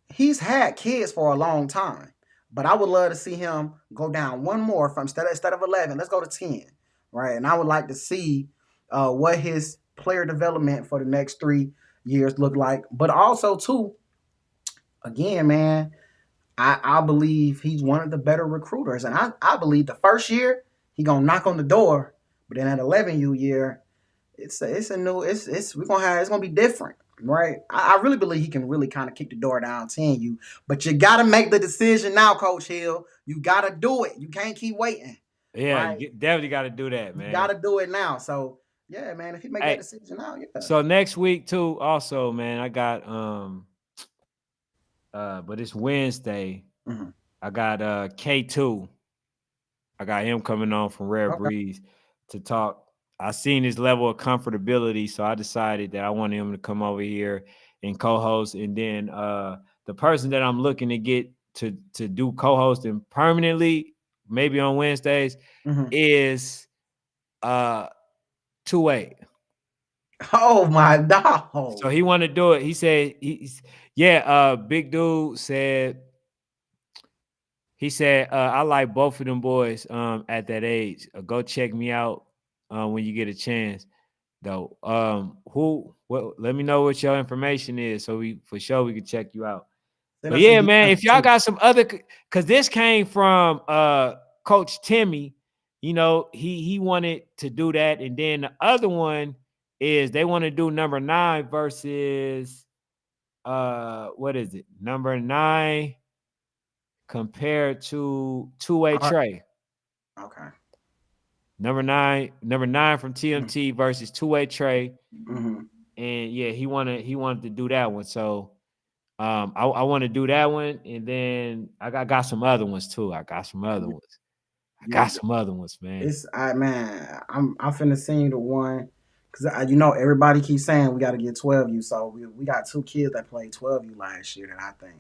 Speaker 2: he's had kids for a long time. But I would love to see him go down one more from instead of 11. Let's go to 10. Right? And I would like to see what his player development for the next 3 years look like. But also, too, again, man, I believe he's one of the better recruiters. And I believe the first year he gonna knock on the door, but then at 11U year, it's gonna be different, right? I really believe he can really kind of kick the door down 10U, but you gotta make the decision now, Coach Hill. You gotta do it. You can't keep waiting.
Speaker 1: Yeah,
Speaker 2: right?
Speaker 1: you definitely got to do that, man.
Speaker 2: You gotta do it now. So yeah, man, if he make that decision now, yeah.
Speaker 1: So next week too, also, man, I got but it's Wednesday.
Speaker 2: Mm-hmm.
Speaker 1: I got K2. I got him coming on from Rare Breeze to talk. I seen his level of comfortability, so I decided that I wanted him to come over here and co-host. And then the person that I'm looking to get to do co-hosting permanently, maybe on Wednesdays, is 2-8.
Speaker 2: Oh my dog.
Speaker 1: So he want to do it. He said big dude said I like both of them boys at that age. Go check me out when you get a chance. Though. Let me know what your information is so we can check you out. But yeah, man, if y'all got some other, because this came from Coach Timmy, you know, he wanted to do that. And then the other one is they want to do number 9 versus what is it? Number 9 compared to Two-Way Trey.
Speaker 2: Okay.
Speaker 1: Number 9 from TMT versus Two-Way Trey. And yeah, he wanted to do that one. So I want to do that one, and then I got some other ones too. I got some other ones, man.
Speaker 2: I'm finna send you the one because everybody keeps saying we got to get 12U. So we got 2 kids that played 12U last year, and I think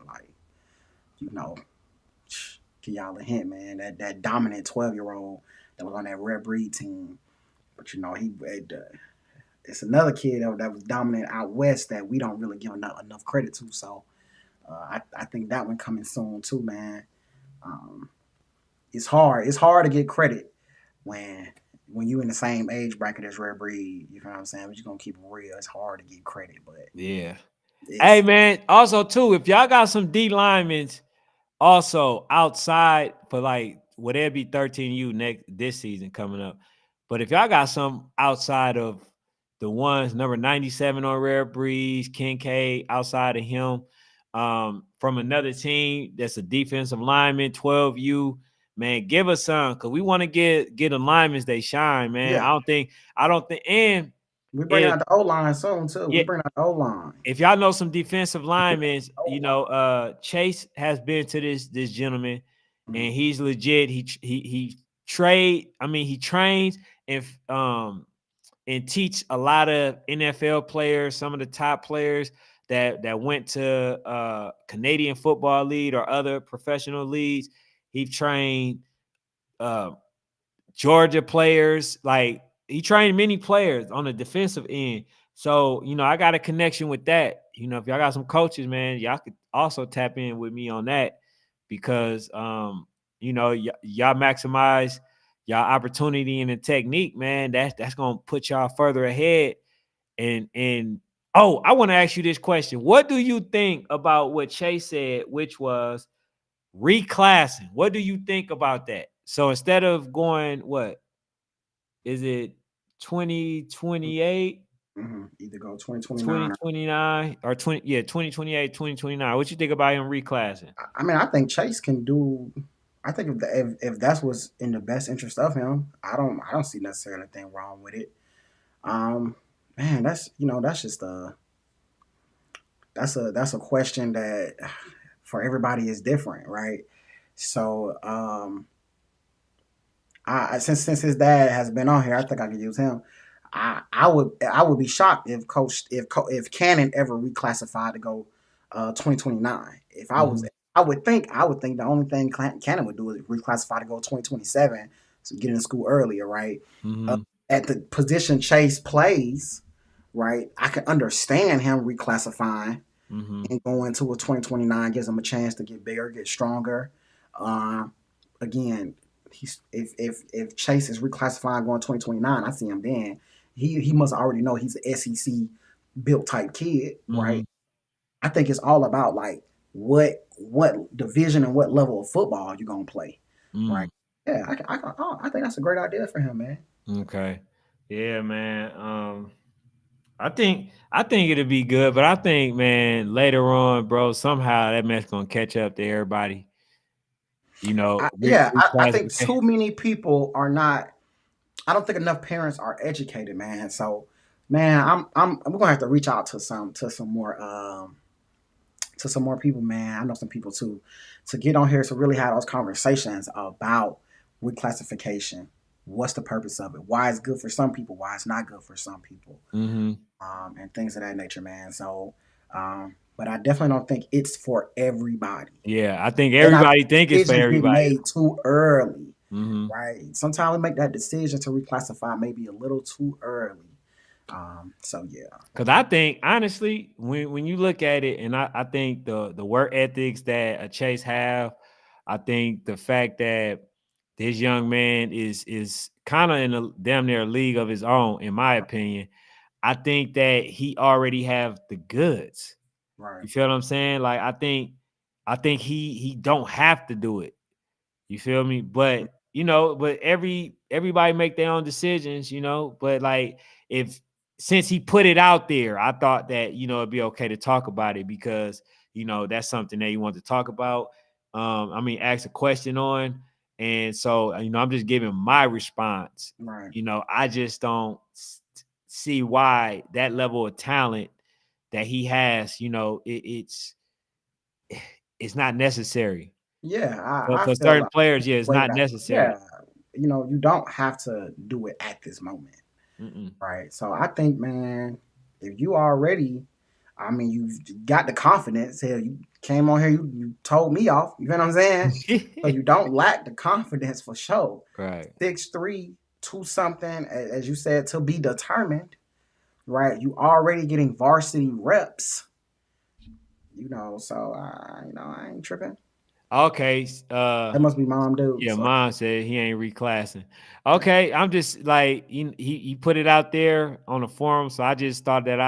Speaker 2: give y'all a hint, man. That dominant 12-year-old that was on that Red Breed team, but it's another kid that was dominant out west that we don't really give enough credit to. So. I think that one coming soon too, man. It's hard. It's hard to get credit when you in the same age bracket as Rare Breed. You know what I'm saying? We're just gonna keep it real. It's hard to get credit, but
Speaker 1: yeah. Hey, man. Also, too, if y'all got some D linemen, also outside for like whatever be 13U this season coming up, but if y'all got some outside of the ones number 97 on Rare Breeze, Kincaid, outside of him. From another team that's a defensive lineman, 12U, man, give us some because we want to get alignments they shine, man. Yeah. I don't think, and
Speaker 2: we bring out the O-line soon too. Yeah, we bring out the O-line.
Speaker 1: If y'all know some defensive linemen, Chase has been to this gentleman, and he's legit. He trains and teach a lot of NFL players, some of the top players that went to Canadian Football League or other professional leagues. He trained Georgia players. Like, he trained many players on the defensive end. So, I got a connection with that. If y'all got some coaches, man, y'all could also tap in with me on that because, y'all maximize y'all opportunity and the technique, man. That's going to put y'all further ahead And oh, I want to ask you this question. What do you think about what Chase said, which was reclassing? What do you think about that? So instead of going, what is it, 2028,
Speaker 2: Either go 2029 or
Speaker 1: 2029, or 2028, 2029? What you think about him reclassing?
Speaker 2: I mean, I think Chase can do. I think if that's what's in the best interest of him, I don't see necessarily anything wrong with it. Um, Man, that's just that's a question that for everybody is different, right? So since his dad has been on here, I think I could use him. I would be shocked if Cannon ever reclassified to go 2029. If I was,
Speaker 1: Mhm,
Speaker 2: I would think the only thing Cannon would do is reclassify to go 2027, so get in school earlier, right? Uh,
Speaker 1: mhm,
Speaker 2: at the position Chase plays, right? I can understand him reclassifying
Speaker 1: mhm,
Speaker 2: and going to a 2029 gives him a chance to get bigger, get stronger. Um, Again, if Chase is reclassifying going 2029, I see him then. He must already know he's an SEC built type kid, right?
Speaker 1: mhm,
Speaker 2: I think it's all about like what division and what level of football you're gonna play, right?
Speaker 1: mm.
Speaker 2: Yeah, I think that's a great idea for him, man.
Speaker 1: Okay. Yeah, man. I think it'll be good, but I think, man, later on, bro, somehow that mess gonna catch up to everybody.
Speaker 2: I think
Speaker 1: Reclassification.
Speaker 2: too many people are not. I don't think enough parents are educated, man. So, man, we're gonna have to reach out to some more people, man. I know some people too, to get on here to really have those conversations about reclassification. What's the purpose of it? Why it's good for some people? Why it's not good for some people?
Speaker 1: Hmm.
Speaker 2: And things of that nature, man. So, but I definitely don't think it's for everybody,
Speaker 1: Yeah, I think
Speaker 2: and I
Speaker 1: everybody think it's for
Speaker 2: decisions get
Speaker 1: everybody.
Speaker 2: made too early,
Speaker 1: Hmm.
Speaker 2: right? Sometimes we make that decision to reclassify maybe a little too early. So yeah,
Speaker 1: Because I think, honestly, when you look at it, and I think the work ethics that a Chase have, I think the fact that this young man is kind of in a damn near league of his own, in my opinion. I think that he already have the goods.
Speaker 2: right.
Speaker 1: You feel what I'm saying? Like I think he don't have to do it. You feel me? But everybody make their own decisions. But like, if since he put it out there, I thought that it'd be okay to talk about it, because that's something that you want to talk about. I mean, ask a question on. And so I'm just giving my response.
Speaker 2: Right.
Speaker 1: I just don't see why that level of talent that he has, it's not necessary.
Speaker 2: Yeah,
Speaker 1: But
Speaker 2: I
Speaker 1: for
Speaker 2: feel
Speaker 1: certain
Speaker 2: like
Speaker 1: players, yeah, it's
Speaker 2: great.
Speaker 1: not necessary.
Speaker 2: Yeah, you don't have to do it at this moment,
Speaker 1: Mm-mm.
Speaker 2: right? So I think, man, if you already, I mean, you've got the confidence. Hell, you came on here, you told me off. You know what I'm saying? So you don't lack the confidence for sure.
Speaker 1: Right.
Speaker 2: 6'3", 2 something, as you said, to be determined, right? You already getting varsity reps, So I ain't tripping.
Speaker 1: Okay.
Speaker 2: That must be mom, dude.
Speaker 1: Yeah,
Speaker 2: So
Speaker 1: mom said he ain't reclassing. Okay, I'm just like, he put it out there on the forum, so I just thought that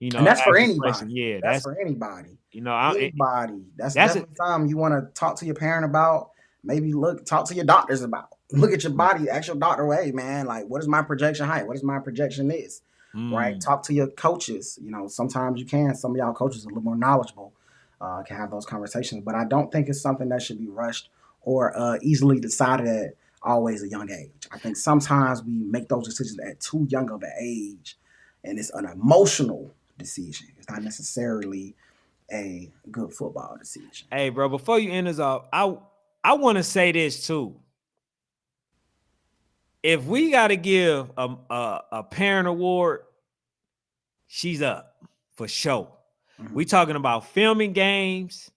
Speaker 2: and that's for
Speaker 1: asked the question.
Speaker 2: anybody.
Speaker 1: Yeah,
Speaker 2: That's for anybody.
Speaker 1: it,
Speaker 2: Anybody. That's
Speaker 1: that's it.
Speaker 2: definitely something you want to talk to your parent about. Maybe talk to your doctors about. Look at your body. Ask your doctor, well, hey man, like what is my projection height? What is my projection this? Right?
Speaker 1: Mm,
Speaker 2: Talk to your coaches. Sometimes you can. Some of y'all coaches are a little more knowledgeable, can have those conversations. But I don't think it's something that should be rushed or easily decided at always a young age. I think sometimes we make those decisions at too young of an age, and it's an emotional decision. It's not necessarily a good football decision.
Speaker 1: Hey, bro, before you end us off, I want to say this too. If we got to give a parent award, she's up for sure. We
Speaker 2: Hmm.
Speaker 1: talking about filming games,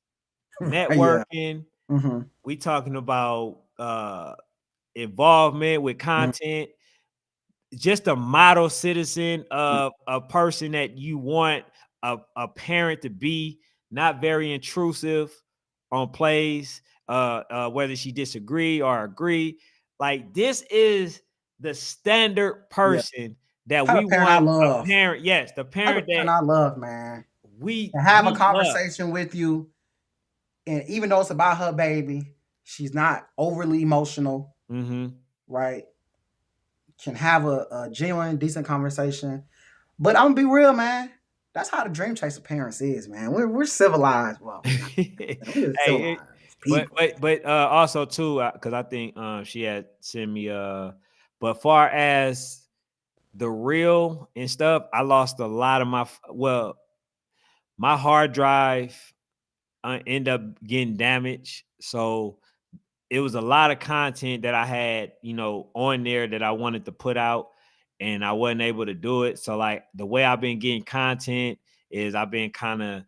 Speaker 2: Yeah.
Speaker 1: networking.
Speaker 2: Hmm.
Speaker 1: We talking about involvement with
Speaker 2: Hmm.
Speaker 1: content, just a model citizen of a person that you want a parent to be, not very intrusive on plays, whether she disagree or agree. Like, this is the standard
Speaker 2: Yeah.
Speaker 1: person that
Speaker 2: Type
Speaker 1: we
Speaker 2: of parent I
Speaker 1: want
Speaker 2: love.
Speaker 1: a parent, yes, the
Speaker 2: Type
Speaker 1: parent
Speaker 2: of parent
Speaker 1: that
Speaker 2: I love, man.
Speaker 1: we
Speaker 2: To have a
Speaker 1: love.
Speaker 2: conversation with you, and even though it's about her baby, she's not overly emotional,
Speaker 1: Mm-hmm.
Speaker 2: right? Can have a genuine, decent conversation. But I'm gonna be real, man. That's how the dream chaser parents is, man. We're civilized. Well, we're not. We're
Speaker 1: Hey,
Speaker 2: civilized people.
Speaker 1: but also too, because I think she had sent me but far as the real and stuff, I lost a lot of my hard drive ended up getting damaged. So it was a lot of content that I had, on there that I wanted to put out, and I wasn't able to do it. So like the way I've been getting content is I've been kind of,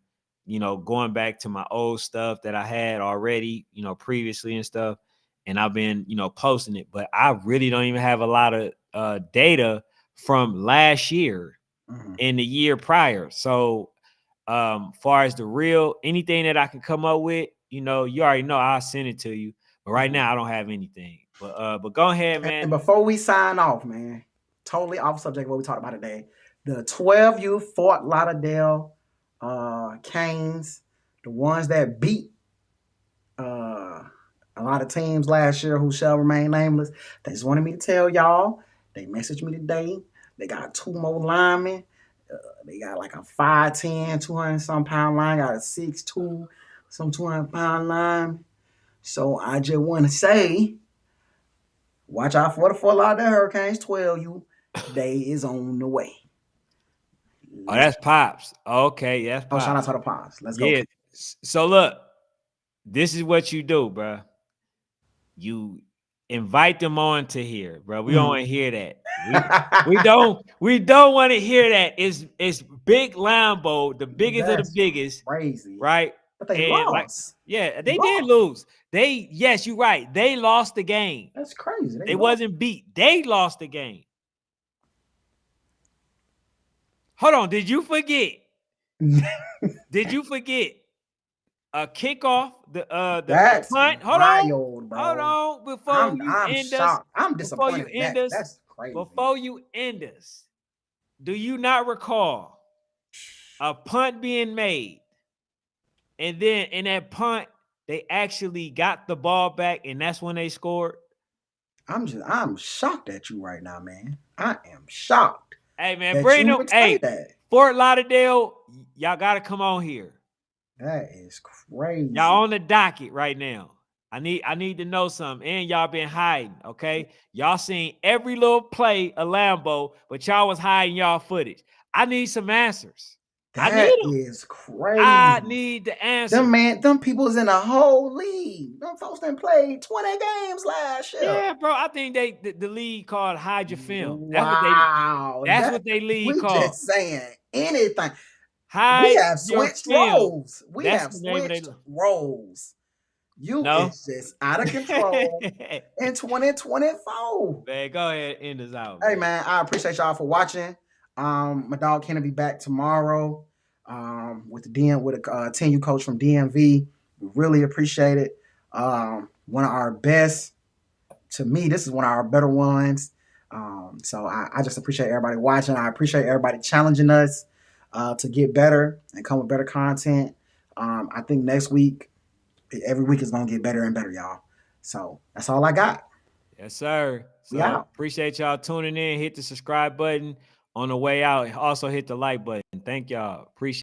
Speaker 1: going back to my old stuff that I had already, previously and stuff. And I've been, posting it, but I really don't even have a lot of data from last year and the year prior. So far as the real, anything that I can come up with, you already know I'll send it to you. But right now I don't have anything. But go ahead, man.
Speaker 2: And before we sign off, man, totally off subject of what we talked about today. The 12U Fort Lauderdale Canes, the ones that beat a lot of teams last year who shall remain nameless. They just wanted me to tell y'all. They messaged me today. They got 2 more linemen. They got like a 5'10", 200-some pound line. Got a 6'2", some 200-pound line. So I just want to say, watch out for the Fort Lauderdale Hurricanes 12U. They is on the way.
Speaker 1: Oh, that's Pops. Okay, that's Pops.
Speaker 2: Oh, shout out to the Pops. Let's go.
Speaker 1: Yeah. So look, this is what you do, bro. You invite them on to here, bro. We don't want to hear that. We don't want to hear that. It's Big Lambeau, the biggest of the biggest.
Speaker 2: Crazy.
Speaker 1: Right?
Speaker 2: But they lost.
Speaker 1: They did lose. Yes, you're right. They lost the game.
Speaker 2: That's crazy.
Speaker 1: They wasn't beat. They lost the game. Hold on. Did you forget? Did you forget a kickoff? The punt. Hold on. Before you end us.
Speaker 2: I'm disappointed. That's crazy.
Speaker 1: Before you end us, do you not recall a punt being made? And then in that punt, they actually got the ball back, and that's when they scored.
Speaker 2: I'm shocked at you right now, man. I am shocked.
Speaker 1: Hey, man, bring them. Hey, Fort Lauderdale, y'all got to come on here.
Speaker 2: That is crazy.
Speaker 1: Y'all on the docket right now. I need to know something. And y'all been hiding, okay? Y'all seen every little play of Lambeau, but y'all was hiding y'all footage. I need some answers.
Speaker 2: That is crazy.
Speaker 1: I need the answer.
Speaker 2: Them people's in a whole league. Them folks done played 20 games last year.
Speaker 1: Yeah, bro. I think the league called Hide Your Film.
Speaker 2: Wow.
Speaker 1: That's what they league called.
Speaker 2: We just saying anything.
Speaker 1: Hide
Speaker 2: we have switched roles.
Speaker 1: We have switched
Speaker 2: roles. You is just out of control in 2024.
Speaker 1: Man, go ahead, end us out.
Speaker 2: Hey, man, I appreciate y'all for watching. My dog Ken will be back tomorrow with a 10U coach from DMV. We really appreciate it. One of our best. To me, this is one of our better ones. So I just appreciate everybody watching. I appreciate everybody challenging us to get better and come with better content. I think next week, every week is going to get better and better, y'all. So that's all I got.
Speaker 1: Yes, sir. So
Speaker 2: yeah.
Speaker 1: Appreciate y'all tuning in. Hit the subscribe button on the way out. Also hit the like button. Thank y'all. Appreciate it.